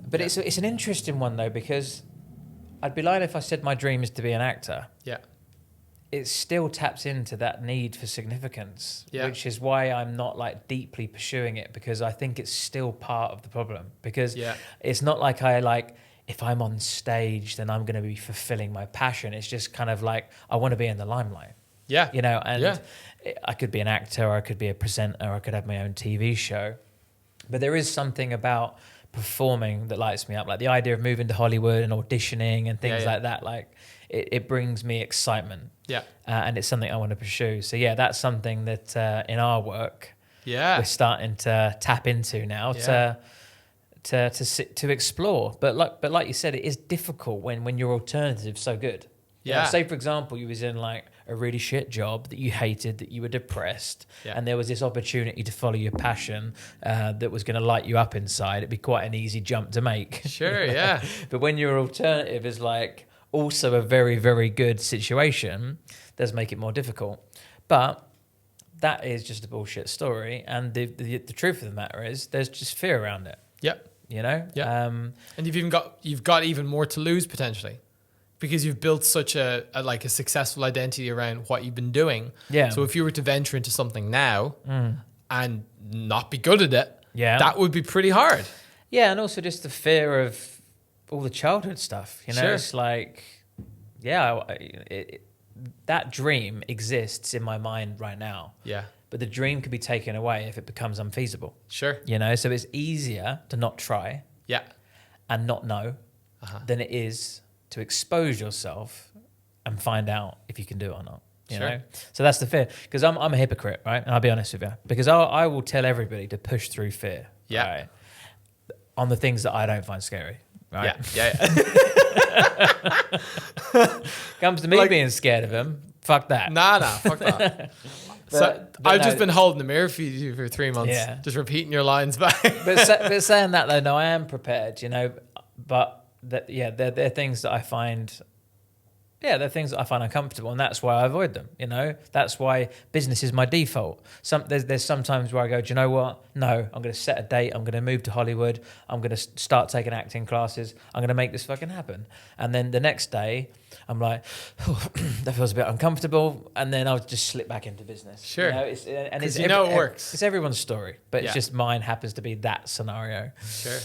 But it's an interesting one though, because I'd be lying if I said my dream is to be an actor. It still taps into that need for significance, which is why I'm not like deeply pursuing it, because I think it's still part of the problem. Because it's not like if I'm on stage, then I'm going to be fulfilling my passion. It's just kind of like, I want to be in the limelight. I could be an actor, or I could be a presenter, or I could have my own TV show. But there is something about performing that lights me up. Like the idea of moving to Hollywood and auditioning and things like that. Like it brings me excitement. And it's something I want to pursue. So that's something that in our work, we're starting to tap into now to explore. But like you said, it is difficult when your alternative's so good. Say for example, you was in like a really shit job that you hated, that you were depressed, Yeah. and there was this opportunity to follow your passion that was going to light you up inside, it'd be quite an easy jump to make. Sure, yeah. But when your alternative is like also a very, very good situation, does make it more difficult. But that is just a bullshit story. And the truth of the matter is there's just fear around it. Yep. You know? Yeah. And you've got even more to lose potentially, because you've built such a successful identity around what you've been doing. Yeah. So if you were to venture into something now and not be good at it, that would be pretty hard. Yeah, and also just the fear of all the childhood stuff. You know, Sure. It's like, that dream exists in my mind right now. Yeah. But the dream could be taken away if it becomes unfeasible. Sure. You know, so it's easier to not try and not know than it is to expose yourself and find out if you can do it or not. You know? So that's the fear. Because I'm a hypocrite, right? And I'll be honest with you. Because I will tell everybody to push through fear. Yeah. Right? On the things that I don't find scary. Right? Yeah. Comes to me being scared of them. Fuck that. Nah, fuck that. But I've just been holding the mirror for you for 3 months, just repeating your lines back. but saying that though, no, I am prepared, you know. But they're things that I find. Yeah, they're things that I find uncomfortable, and that's why I avoid them. You know, that's why business is my default. There's sometimes where I go, do you know what? No, I'm going to set a date. I'm going to move to Hollywood. I'm going to start taking acting classes. I'm going to make this fucking happen. And then the next day, I'm like, that feels a bit uncomfortable, and then I'll just slip back into business. Sure, you know, it works. It's everyone's story, but it's just mine happens to be that scenario. Sure.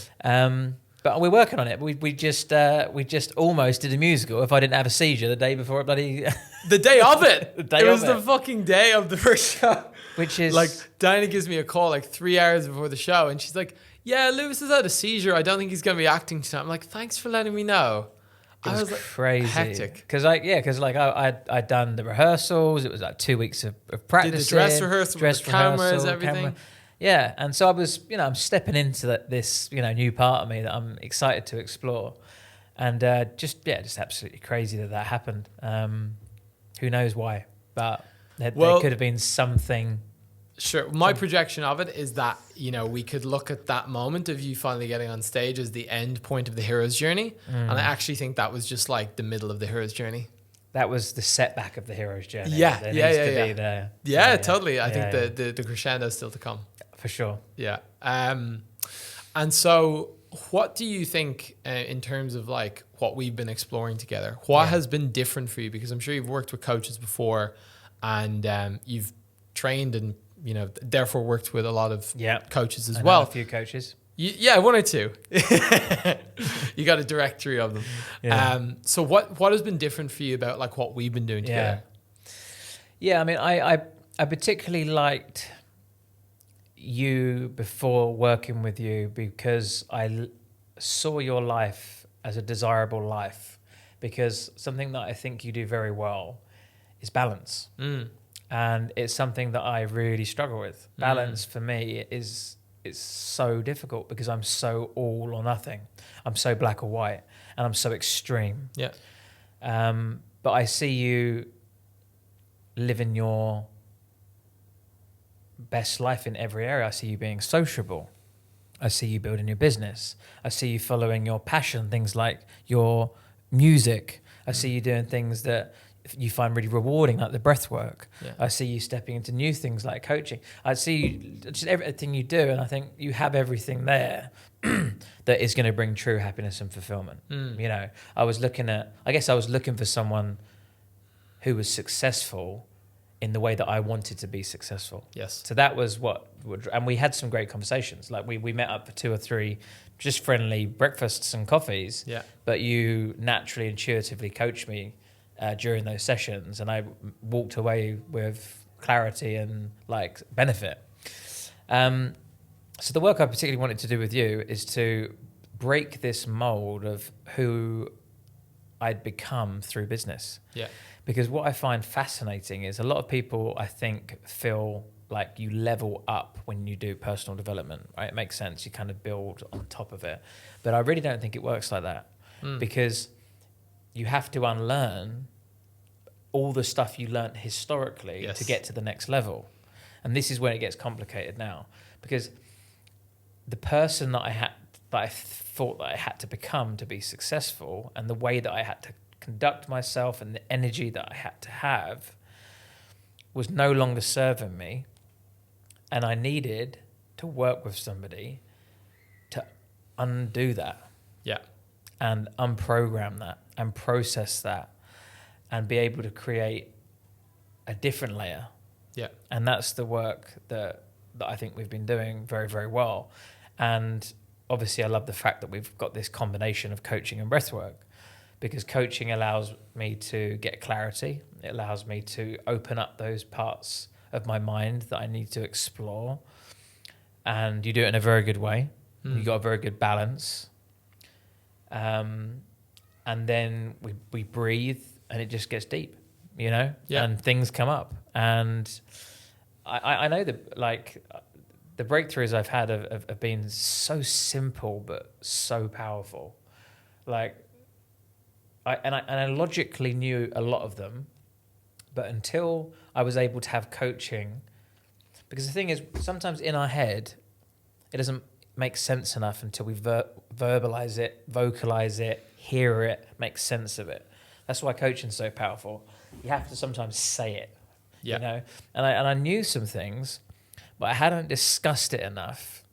But we're working on it. We just almost did a musical. If I didn't have a seizure the day before, bloody the day of it. It was the fucking day of the first show. Which is like Diana gives me a call like 3 hours before the show, and she's like, "Yeah, Lewis has had a seizure. I don't think he's going to be acting tonight." I'm like, "Thanks for letting me know." It was like, crazy, hectic. Because I'd done the rehearsals. It was like 2 weeks of practice. Did the dress rehearsal, with the cameras, everything. Yeah, and so I was, I'm stepping into this, new part of me that I'm excited to explore, and just absolutely crazy that happened. Who knows why? But there could have been something. Sure. My projection of it is that, we could look at that moment of you finally getting on stage as the end point of the hero's journey, and I actually think that was just like the middle of the hero's journey. That was the setback of the hero's journey. Yeah, totally. I think the crescendo is still to come. For sure. Yeah. And so what do you think in terms of like what we've been exploring together? What has been different for you? Because I'm sure you've worked with coaches before, and you've trained and, therefore worked with a lot of coaches as well. A few coaches. One or two. You got a directory of them. Yeah. So what has been different for you about like what we've been doing together? Yeah, I mean, I particularly liked you before working with you because I saw your life as a desirable life, because something that I think you do very well is balance. And it's something that I really struggle with. Balance for me is so difficult because I'm so all or nothing. I'm so black or white, and I'm so extreme. Yeah. But I see you living your best life in every area. I see you being sociable. I see you building your business. I see you following your passion, things like your music. I see you doing things that you find really rewarding, like the breath work. Yeah. I see you stepping into new things like coaching. I see just everything you do, and I think you have everything there that is going to bring true happiness and fulfillment. I was looking for someone who was successful in the way that I wanted to be successful. Yes. So that was and we had some great conversations. Like we met up for 2 or 3 just friendly breakfasts and coffees. Yeah. But you naturally, intuitively coached me during those sessions, and I walked away with clarity and like benefit. So the work I particularly wanted to do with you is to break this mold of who I'd become through business. Yeah. Because what I find fascinating is a lot of people, I think, feel like you level up when you do personal development, right? It makes sense. You kind of build on top of it. But I really don't think it works like that, because you have to unlearn all the stuff you learnt historically Yes. to get to the next level. And this is when it gets complicated now, because the person that I thought that I had to become to be successful, and the way that I had to conduct myself and the energy that I had to have was no longer serving me. And I needed to work with somebody to undo that. Yeah. And unprogram that and process that and be able to create a different layer. Yeah. And that's the work that I think we've been doing very, very well. And obviously I love the fact that we've got this combination of coaching and breathwork, because coaching allows me to get clarity. It allows me to open up those parts of my mind that I need to explore. And you do it in a very good way. You got a very good balance. And then we breathe and it just gets deep, you know, and things come up. And I know that, like, the breakthroughs I've had have been so simple but so powerful. Like, I logically knew a lot of them, but until I was able to have coaching, because the thing is, sometimes in our head, it doesn't make sense enough until we verbalize it, vocalize it, hear it, make sense of it. That's why coaching's so powerful. You have to sometimes say it, you know. And I knew some things, but I hadn't discussed it enough.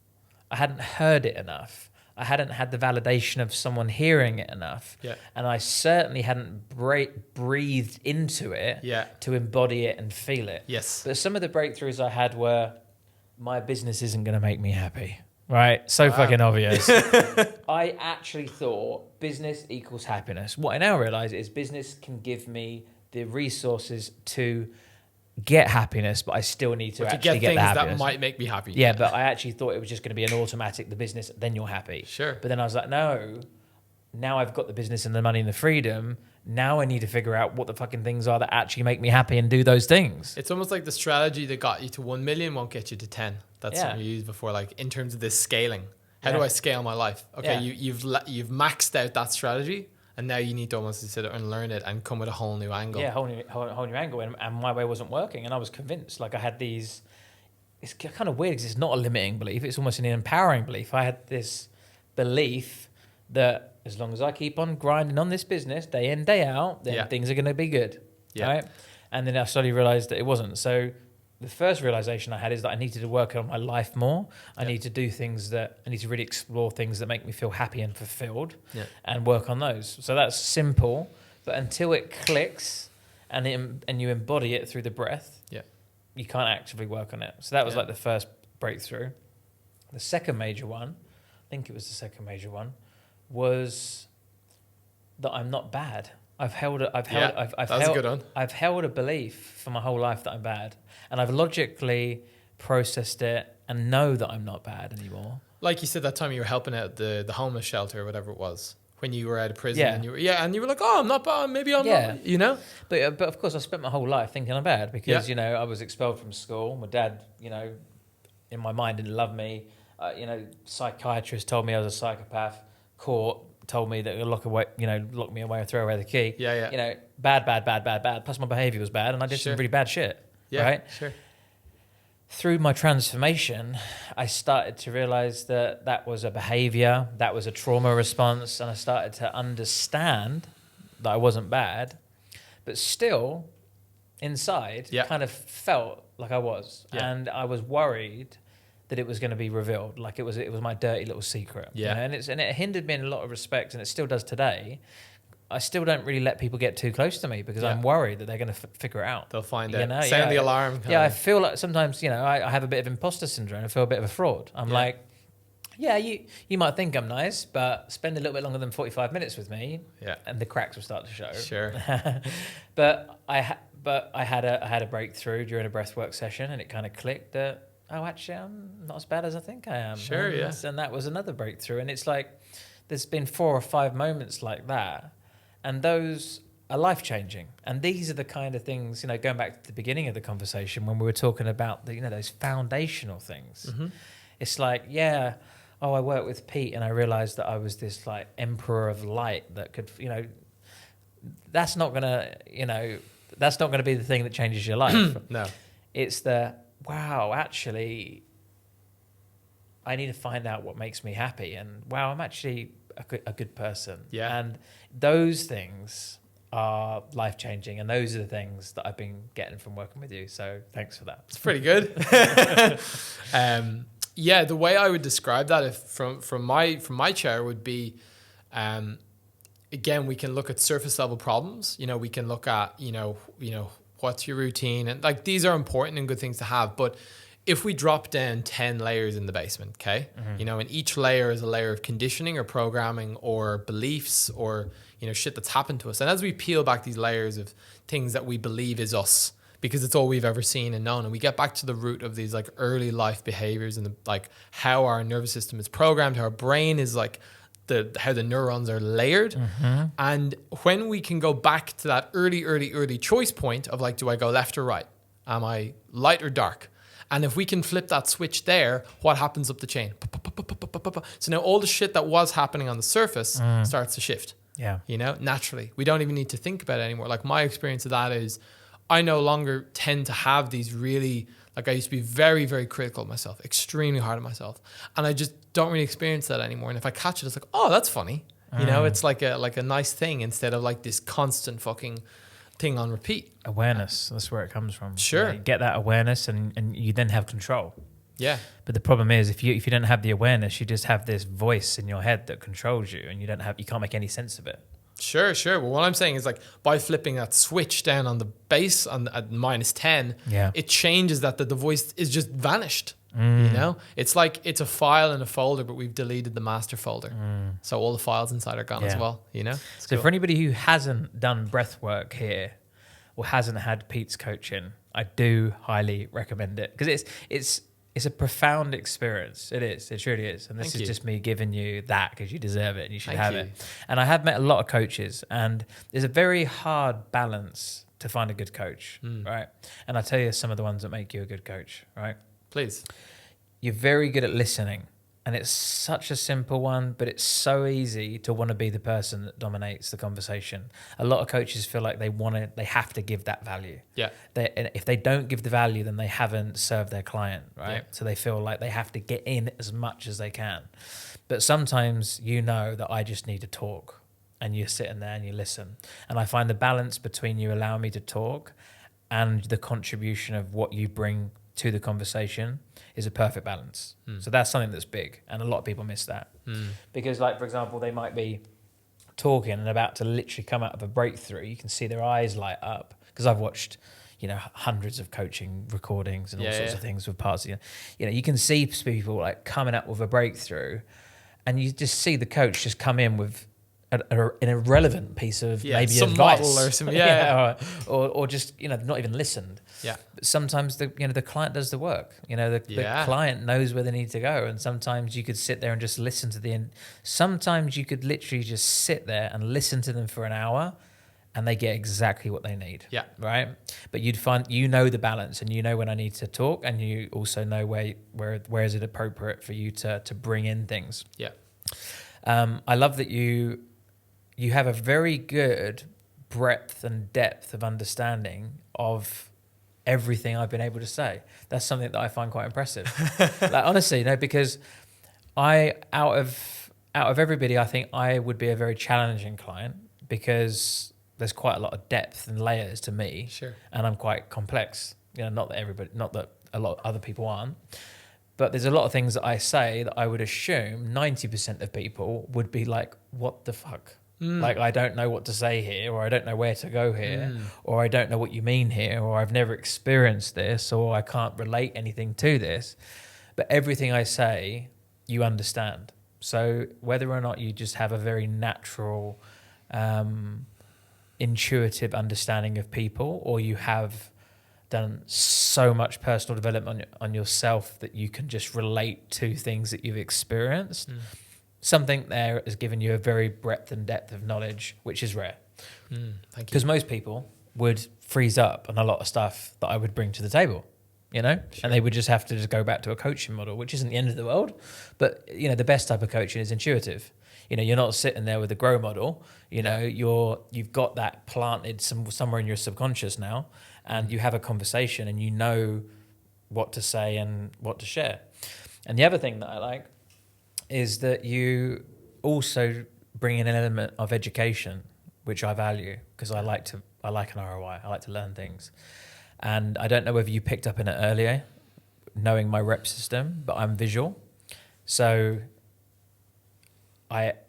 I hadn't heard it enough. I hadn't had the validation of someone hearing it enough. Yeah. And I certainly hadn't breathed into it to embody it and feel it. Yes. But some of the breakthroughs I had were, my business isn't going to make me happy. Right? So fucking obvious. I actually thought business equals happiness. What I now realize is business can give me the resources to get happiness, but I still need to actually get the happiness. Things that might make me happy. Yeah, but I actually thought it was just going to be an automatic, the business, then you're happy. Sure. But then I was like, no, now I've got the business and the money and the freedom. Now I need to figure out what the fucking things are that actually make me happy and do those things. It's almost like the strategy that got you to 1 million won't get you to 10. That's something you used before, like in terms of this scaling. How do I scale my life? Okay, you've maxed out that strategy, and now you need to almost sit and learn it and come with a whole new angle. Yeah, whole new angle, and my way wasn't working, and I was convinced. Like I had these. It's kind of weird because it's not a limiting belief; it's almost an empowering belief. I had this belief that as long as I keep on grinding on this business day in, day out, then things are going to be good. Yeah. Right? And then I slowly realized that it wasn't. So the first realization I had is that I needed to work on my life more. I need to do things that, I need to really explore things that make me feel happy and fulfilled and work on those. So that's simple, but until it clicks and you embody it through the breath, you can't actively work on it. So that was like the first breakthrough. The second major one, I think it was the second major one, was that I'm not bad. I've held a belief for my whole life that I'm bad, and I've logically processed it and know that I'm not bad anymore. Like you said, that time you were helping out the homeless shelter or whatever it was when you were out of prison, and you were like, oh, I'm not bad, maybe I'm not, you know. But of course, I spent my whole life thinking I'm bad because you know I was expelled from school. My dad, you know, in my mind didn't love me. You know, psychiatrist told me I was a psychopath. Court told me that lock me away and throw away the key. Yeah. You know, bad. Plus my behavior was bad and I did some really bad shit. Right? Sure. Through my transformation, I started to realize that was a behavior, that was a trauma response, and I started to understand that I wasn't bad, but still inside kind of felt like I was. And I was worried that it was going to be revealed, like it was my dirty little secret. You know? and it hindered me in a lot of respects, and it still does today. I still don't really let people get too close to me because I'm worried that they're going to figure it out. They'll find you out. Know? Sound the alarm. I feel like sometimes, you know, I have a bit of imposter syndrome. I feel a bit of a fraud. I'm like, you might think I'm nice, but spend a little bit longer than 45 minutes with me, and the cracks will start to show. Sure. But I had a breakthrough during a breathwork session, and it kind of clicked that, oh, actually, I'm not as bad as I think I am. Sure, and that was another breakthrough. And it's like, there's been 4 or 5 moments like that, and those are life-changing. And these are the kind of things, you know, going back to the beginning of the conversation when we were talking about the, you know, those foundational things. Mm-hmm. It's like, I worked with Pete and I realized that I was this like emperor of light that could, you know, that's not going to, you know, that's not going to be the thing that changes your life. No. It's the, wow, actually, I need to find out what makes me happy. And wow, I'm actually a good person. Yeah. And those things are life-changing. And those are the things that I've been getting from working with you. So thanks for that. It's pretty good. Yeah, the way I would describe that if from my chair would be, again, we can look at surface level problems. You know, we can look at, you know, what's your routine, and like these are important and good things to have. But if we drop down 10 layers in the basement, okay, you know, and each layer is a layer of conditioning or programming or beliefs or, you know, shit that's happened to us. And as we peel back these layers of things that we believe is us, because it's all we've ever seen and known, and we get back to the root of these like early life behaviors and like how our nervous system is programmed, how our brain is like how the neurons are layered. And when we can go back to that early choice point of like, do I go left or right? Am I light or dark? And if we can flip that switch there, what happens up the chain? So now all the shit that was happening on the surface starts to shift. Yeah. You know, naturally. We don't even need to think about it anymore. Like my experience of that is I no longer tend to have these really, like I used to be very, very critical of myself, extremely hard on myself. And I just don't really experience that anymore. And if I catch it, it's like, oh, that's funny. You know, it's like a nice thing instead of like this constant fucking thing on repeat. Awareness, that's where it comes from. Sure. You get that awareness and you then have control. Yeah. But the problem is if you don't have the awareness, you just have this voice in your head that controls you and you can't make any sense of it. Sure. Well, what I'm saying is like by flipping that switch down on the base at -10, it changes that the voice is just vanished. You know, it's like it's a file in a folder, but we've deleted the master folder. So all the files inside are gone as well, you know? So for anybody who hasn't done breath work here or hasn't had Pete's coaching, I do highly recommend it because it's a profound experience. It is. It truly is. And this is just me giving you that because you deserve it and you should have it. And I have met a lot of coaches and there's a very hard balance to find a good coach, right? And I'll tell you some of the ones that make you a good coach, right? Please. You're very good at listening. And it's such a simple one, but it's so easy to want to be the person that dominates the conversation. A lot of coaches feel like they have to give that value. Yeah. And if they don't give the value, then they haven't served their client, right? Yeah. So they feel like they have to get in as much as they can. But sometimes you know that I just need to talk and you're sitting there and you listen. And I find the balance between you allowing me to talk and the contribution of what you bring to the conversation is a perfect balance. So that's something that's big. And a lot of people miss that. Because like, for example, they might be talking and about to literally come out of a breakthrough. You can see their eyes light up. Because I've watched, you know, hundreds of coaching recordings and all sorts of things with parts. You know, you can see people like coming up with a breakthrough and you just see the coach just come in with an irrelevant piece of maybe some advice model or something, or just, you know, not even listened. Yeah. But sometimes the client does the work. You know, the client knows where they need to go, and sometimes you could sit there and just listen to the end. Sometimes you could literally just sit there and listen to them for an hour, and they get exactly what they need. Yeah. Right. But you'd find you know the balance, and you know when I need to talk, and you also know where is it appropriate for you to bring in things. Yeah. I love that you have a very good breadth and depth of understanding of everything I've been able to say. That's something that I find quite impressive. Like honestly, you know, because out of everybody, I think I would be a very challenging client because there's quite a lot of depth and layers to me. Sure. And I'm quite complex. You know, not that a lot of other people aren't. But there's a lot of things that I say that I would assume 90% of people would be like, what the fuck? Like, I don't know what to say here, or I don't know where to go here, or I don't know what you mean here, or I've never experienced this, or I can't relate anything to this. But everything I say, you understand. So whether or not you just have a very natural, intuitive understanding of people, or you have done so much personal development on yourself that you can just relate to things that you've experienced, something there has given you a very breadth and depth of knowledge, which is rare. Thank you. Because most people would freeze up on a lot of stuff that I would bring to the table. and they would just have to just go back to a coaching model, which isn't the end of the world. But, the best type of coaching is intuitive. You're not sitting there with a grow model, you've got that planted somewhere in your subconscious now, and you have a conversation and you know what to say and what to share. And the other thing that I like is that you also bring in an element of education, which I value, because I like an ROI. I like to learn things. And I don't know whether you picked up in it earlier, knowing my rep system, but I'm visual. So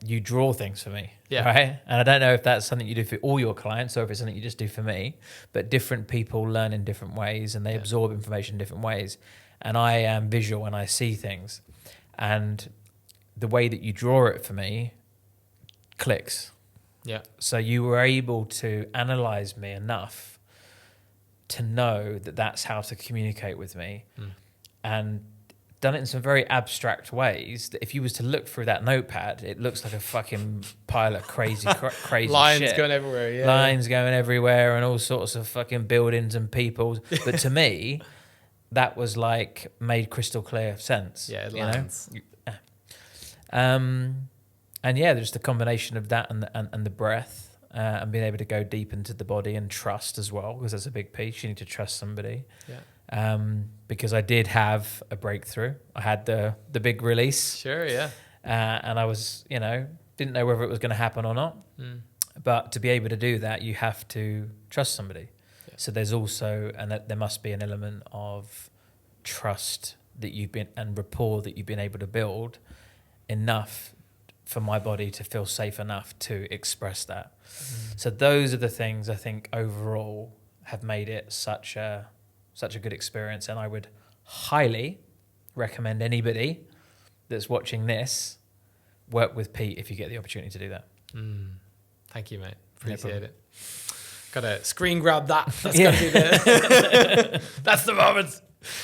you draw things for me, right? And I don't know if that's something you do for all your clients or if it's something you just do for me, but different people learn in different ways and they absorb information in different ways. And I am visual and I see things. And the way that you draw it for me clicks. Yeah. So you were able to analyze me enough to know that that's how to communicate with me, and done it in some very abstract ways that if you was to look through that notepad, it looks like a fucking pile of crazy lines shit. going everywhere. Yeah. Lines going everywhere and all sorts of fucking buildings and people. But to me, that was like made crystal clear sense. Yeah, it lands. And yeah, there's the combination of that and the breath, and being able to go deep into the body and trust as well, because that's a big piece. You need to trust somebody. Yeah. Because I did have a breakthrough. I had the big release. Sure, yeah. And I was, didn't know whether it was going to happen or not. But to be able to do that, you have to trust somebody. Yeah. So there's also, and that there must be an element of trust that and rapport that you've been able to build enough for my body to feel safe enough to express that. So those are the things I think overall have made it such a good experience, and I would highly recommend anybody that's watching this work with Pete if you get the opportunity to do that. Thank you, mate. Appreciate it. Gotta screen grab that. That's Yeah. gotta be the that's the moment.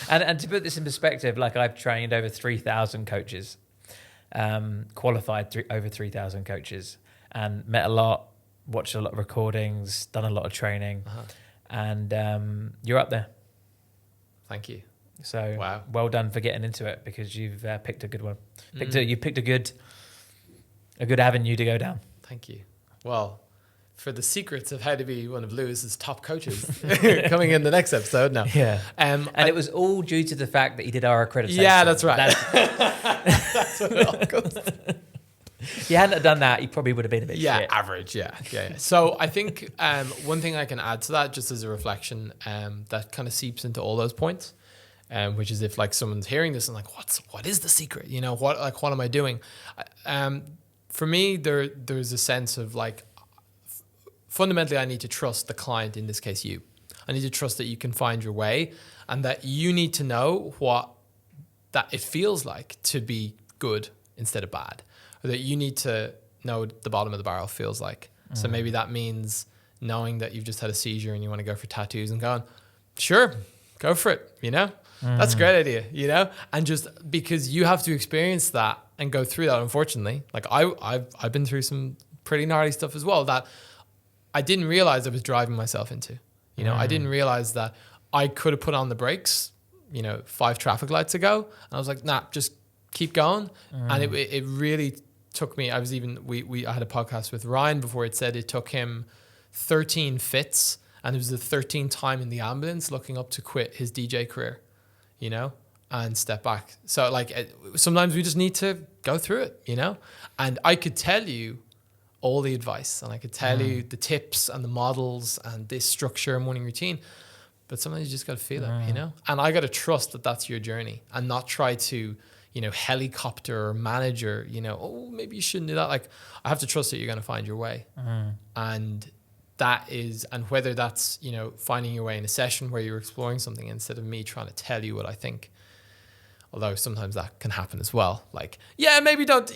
And to put this in perspective, like I've trained over 3,000 coaches, qualified over 3,000 coaches, and met a lot, watched a lot of recordings, done a lot of training, and you're up there. Thank you. So wow. Well done for getting into it, because you've picked a good one. You picked a good avenue to go down. Thank you. Well, for the secrets of how to be one of Lewis's top coaches, coming in the next episode now. Yeah. And it was all due to the fact that he did our accreditation. Yeah, that's right. That's what it all goes to. If he hadn't done that, he probably would have been a bit shit. Average, yeah. So I think one thing I can add to that, just as a reflection, that kind of seeps into all those points, which is if like someone's hearing this and like, what is the secret? What am I doing? For me, there's a sense of like, fundamentally, I need to trust the client, in this case, you. I need to trust that you can find your way, and that you need to know that it feels like to be good instead of bad. Or that you need to know what the bottom of the barrel feels like. So maybe that means knowing that you've just had a seizure and you want to go for tattoos and going, sure, go for it, That's a great idea, And just because you have to experience that and go through that, unfortunately. Like I've been through some pretty gnarly stuff as well that I didn't realize I was driving myself into. I didn't realize that I could have put on the brakes, 5 traffic lights ago. And I was like, nah, just keep going. And it really took me, I had a podcast with Ryan before. It said it took him 13 fits, and it was the 13th time in the ambulance looking up to quit his DJ career, and step back. So like sometimes we just need to go through it, and I could tell you all the advice, and I could tell you the tips and the models and this structure and morning routine, but sometimes you just got to feel it, and I got to trust that that's your journey, and not try to helicopter or manager, oh, maybe you shouldn't do that. Like, I have to trust that you're going to find your way. And whether that's, finding your way in a session where you're exploring something instead of me trying to tell you what I think, although sometimes that can happen as well. Like, yeah, maybe don't,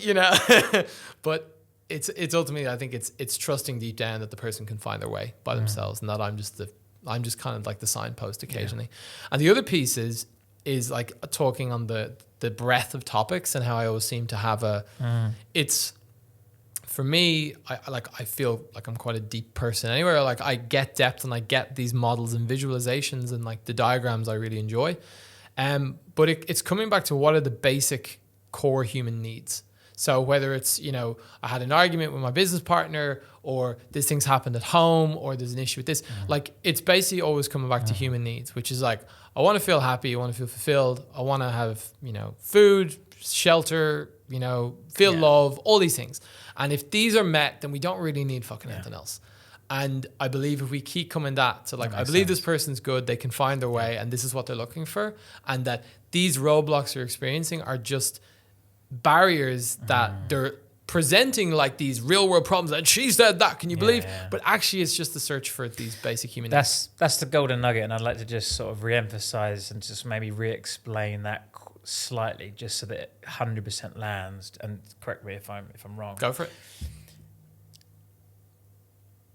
but it's ultimately, I think it's trusting deep down that the person can find their way by themselves, and that I'm just kind of like the signpost occasionally. Yeah. And the other piece is like talking on the breadth of topics, and how I always seem to have it's For me, I feel like I'm quite a deep person anyway. Like I get depth and I get these models and visualizations and like the diagrams I really enjoy. But it's coming back to what are the basic core human needs. So whether it's, I had an argument with my business partner, or this thing's happened at home, or there's an issue with this, like it's basically always coming back to human needs, which is like, I want to feel happy. I want to feel fulfilled. I want to have, food, shelter, feel love, all these things. And if these are met, then we don't really need fucking anything else. And I believe if we keep coming that to like, I believe this person's good, they can find their way, and this is what they're looking for. And that these roadblocks you're experiencing are just barriers that they're presenting like these real world problems. And she said that, can you believe? Yeah. But actually it's just the search for these basic human needs. That's the golden nugget. And I'd like to just sort of re-emphasize and just maybe re-explain that slightly, just so that it 100% lands. And correct me if I'm wrong. Go for it.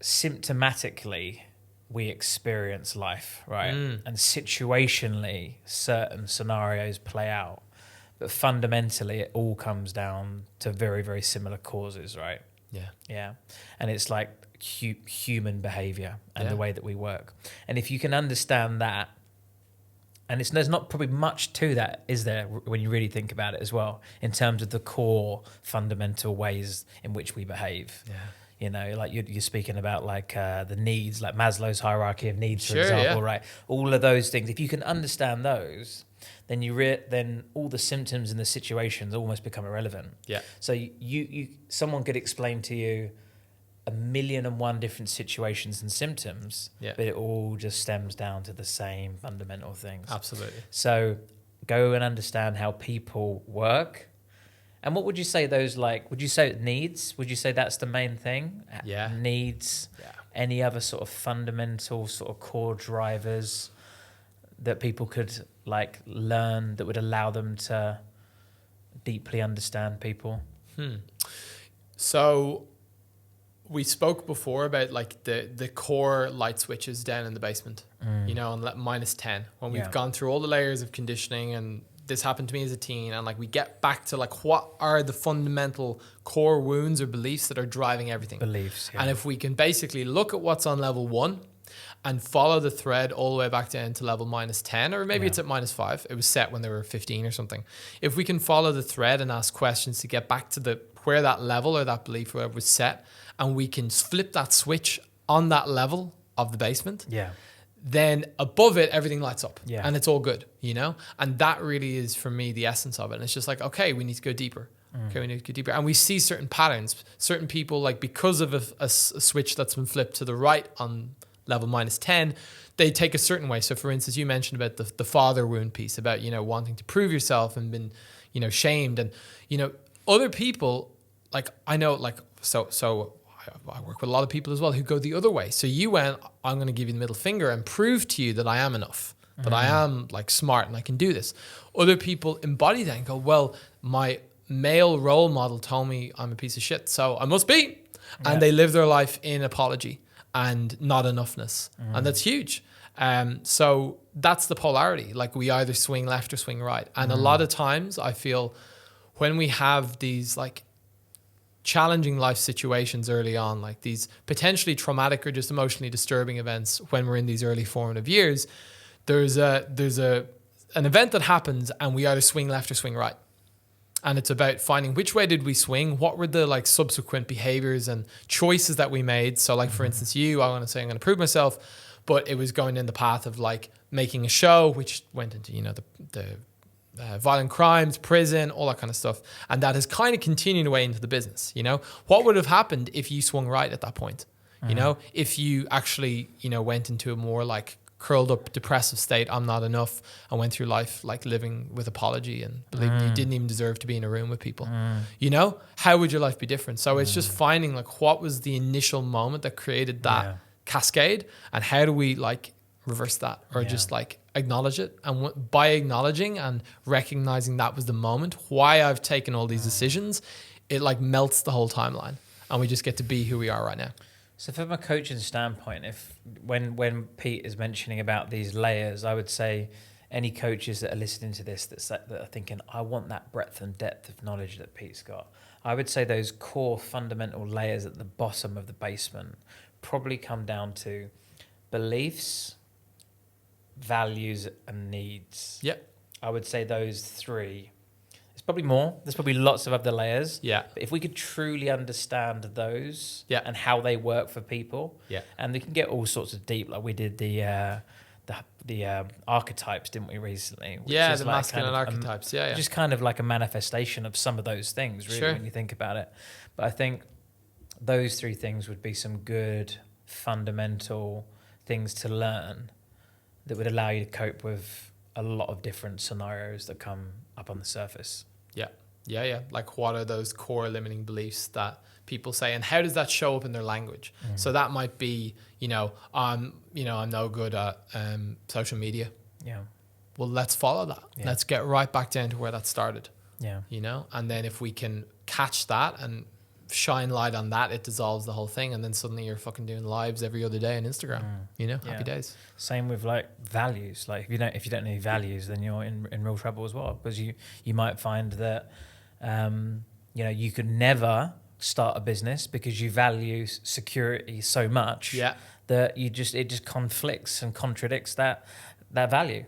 Symptomatically, we experience life, right? And situationally, certain scenarios play out. But fundamentally, it all comes down to very, very similar causes, right? Yeah. And it's like human behavior and the way that we work. And if you can understand that, and there's not probably much to that, is there, when you really think about it as well, in terms of the core fundamental ways in which we behave. Like you're speaking about like the needs, like Maslow's hierarchy of needs, for example, right? All of those things. If you can understand those, then then all the symptoms and the situations almost become irrelevant. So someone could explain to you 1,000,001 different situations and symptoms, but it all just stems down to the same fundamental things. Absolutely. So go and understand how people work. And what would you say those like? Would you say needs? Would you say that's the main thing? Needs. Any other sort of fundamental sort of core drivers that people could like learn that would allow them to deeply understand people? So we spoke before about like the core light switches down in the basement, on -10, when we've gone through all the layers of conditioning, and this happened to me as a teen, and like we get back to like what are the fundamental core wounds or beliefs that are driving everything. Beliefs. And if we can basically look at what's on level 1 and follow the thread all the way back down to level -10, or maybe it's at -5. It was set when they were 15 or something. If we can follow the thread and ask questions to get back to where that level or that belief or whatever was set, and we can flip that switch on that level of the basement, then above it, everything lights up and it's all good, And that really is, for me, the essence of it. And it's just like, okay, we need to go deeper. Okay, we need to go deeper. And we see certain patterns, certain people, like because of a switch that's been flipped to the right on level -10, they take a certain way. So for instance, you mentioned about the father wound piece about, wanting to prove yourself and been, shamed. And, other people, like I know, like, so I work with a lot of people as well who go the other way. So you went, I'm going to give you the middle finger and prove to you that I am enough, that I am like smart and I can do this. Other people embody that and go, well, my male role model told me I'm a piece of shit, so I must be. And they live their life in apology and not enoughness. And that's huge. So that's the polarity. Like we either swing left or swing right. And a lot of times I feel when we have these like challenging life situations early on, like these potentially traumatic or just emotionally disturbing events when we're in these early formative years, there's an event that happens and we either swing left or swing right. And it's about finding which way did we swing, what were the like subsequent behaviors and choices that we made. So like for instance, I want to say I'm going to prove myself, but it was going in the path of like making a show, which went into, the violent crimes, prison, all that kind of stuff. And that has kind of continued away into the business. What would have happened if you swung right at that point? If you actually, went into a more like curled up depressive state, I'm not enough, and went through life like living with apology and believing you didn't even deserve to be in a room with people. How would your life be different? So it's just finding like what was the initial moment that created that cascade, and how do we like reverse that, or just like acknowledge it. And by acknowledging and recognizing that was the moment, why I've taken all these decisions, it like melts the whole timeline, and we just get to be who we are right now. So from a coaching standpoint, if when Pete is mentioning about these layers, I would say any coaches that are listening to this that are thinking, I want that breadth and depth of knowledge that Pete's got, I would say those core fundamental layers at the bottom of the basement probably come down to beliefs, values, and needs. Yep. I would say those three. There's probably more. There's probably lots of other layers. Yeah. But if we could truly understand those, yeah, and how they work for people, yeah, and we can get all sorts of deep, like we did the archetypes, didn't we, recently? Yeah, is the like masculine kind of archetypes. Yeah. just kind of like a manifestation of some of those things, really, Sure. when you think about it. But I think those three things would be some good fundamental things to learn that would allow you to cope with a lot of different scenarios that come up on the surface. Yeah. Like, what are those core limiting beliefs that people say, and how does that show up in their language? So that might be, I'm no good at social media. Yeah. Well, let's follow that. Yeah. Let's get right back down to where that started. Yeah. And then if we can catch that and shine light on that, it dissolves the whole thing, and then suddenly you're fucking doing lives every other day on Instagram. Happy days. Same with like values. Like if you don't know your values, then you're in real trouble as well, because you might find that you could never start a business because you value security so much that it just conflicts and contradicts that value.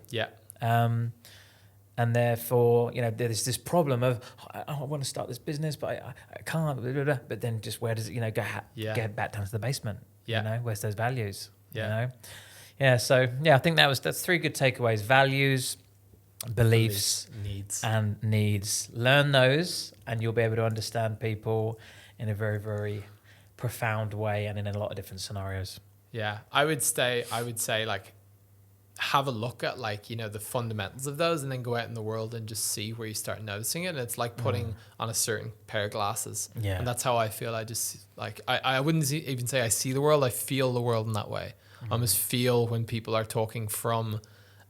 And therefore, there's this problem of, I want to start this business, but I can't, blah, blah, blah. But then just where does it, get back down to the basement? Where's those values? So I think that's three good takeaways: values, beliefs, and needs. Learn those, and you'll be able to understand people in a very, very profound way, and in a lot of different scenarios. Yeah, I would say like, have a look at the fundamentals of those, and then go out in the world and just see where you start noticing it. And it's like putting on a certain pair of glasses. Yeah. And that's how I feel. I just I wouldn't even say I see the world. I feel the world in that way. I almost feel when people are talking from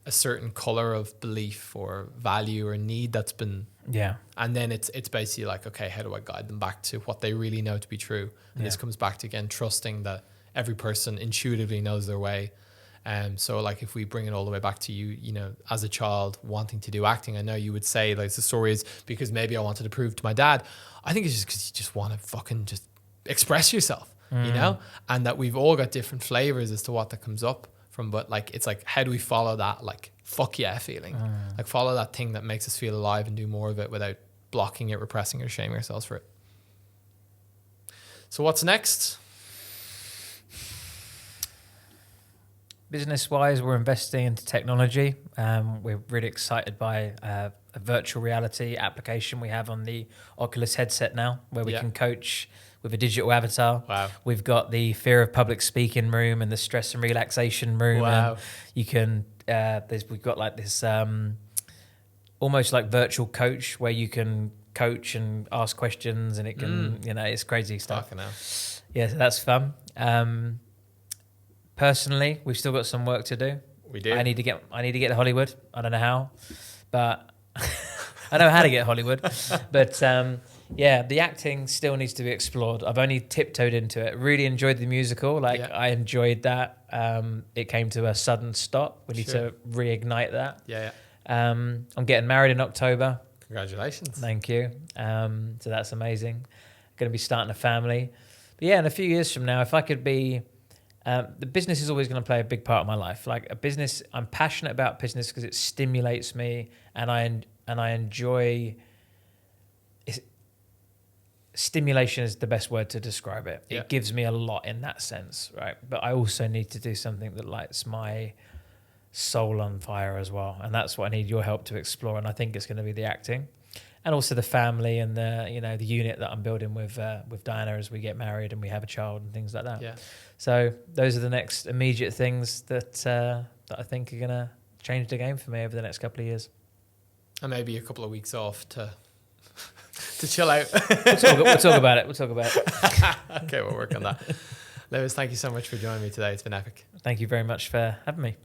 a certain color of belief or value or need that's been, and then it's basically like, okay, how do I guide them back to what they really know to be true? And this comes back to, again, trusting that every person intuitively knows their way. So like, if we bring it all the way back to you, as a child wanting to do acting, I know you would say, like, the story is because maybe I wanted to prove to my dad. I think it's just because you just want to fucking just express yourself, and that we've all got different flavors as to what that comes up from. But like, it's like, how do we follow that like fuck yeah feeling? Like, follow that thing that makes us feel alive and do more of it without blocking it, repressing it, or shaming ourselves for it. So what's next? Business-wise, we're investing into technology. We're really excited by a virtual reality application we have on the Oculus headset now, where we can coach with a digital avatar. Wow. We've got the fear of public speaking room and the stress and relaxation room. Wow. And you can, we've got like this almost like virtual coach where you can coach and ask questions, and it can, it's crazy stuff. Fucking hell. Yeah, so that's fun. Personally, we've still got some work to do. We do. I need to get to Hollywood. I don't know how, but I know how to get to Hollywood. But the acting still needs to be explored. I've only tiptoed into it. Really enjoyed the musical. I enjoyed that. It came to a sudden stop. We need to reignite that. I'm getting married in October. Congratulations. Thank you. So that's amazing. Going to be starting a family. But in a few years from now, if I could be... the business is always going to play a big part of my life. Like a business, I'm passionate about business because it stimulates me, and I enjoy. Stimulation is the best word to describe it. It gives me a lot in that sense, right? But I also need to do something that lights my soul on fire as well, and that's what I need your help to explore. And I think it's going to be the acting, and also the family and the the unit that I'm building with Diana as we get married and we have a child and things like that. Yeah. So those are the next immediate things that I think are going to change the game for me over the next couple of years. And maybe a couple of weeks off to chill out. We'll talk about it. Okay, we'll work on that. Lewis, thank you so much for joining me today. It's been epic. Thank you very much for having me.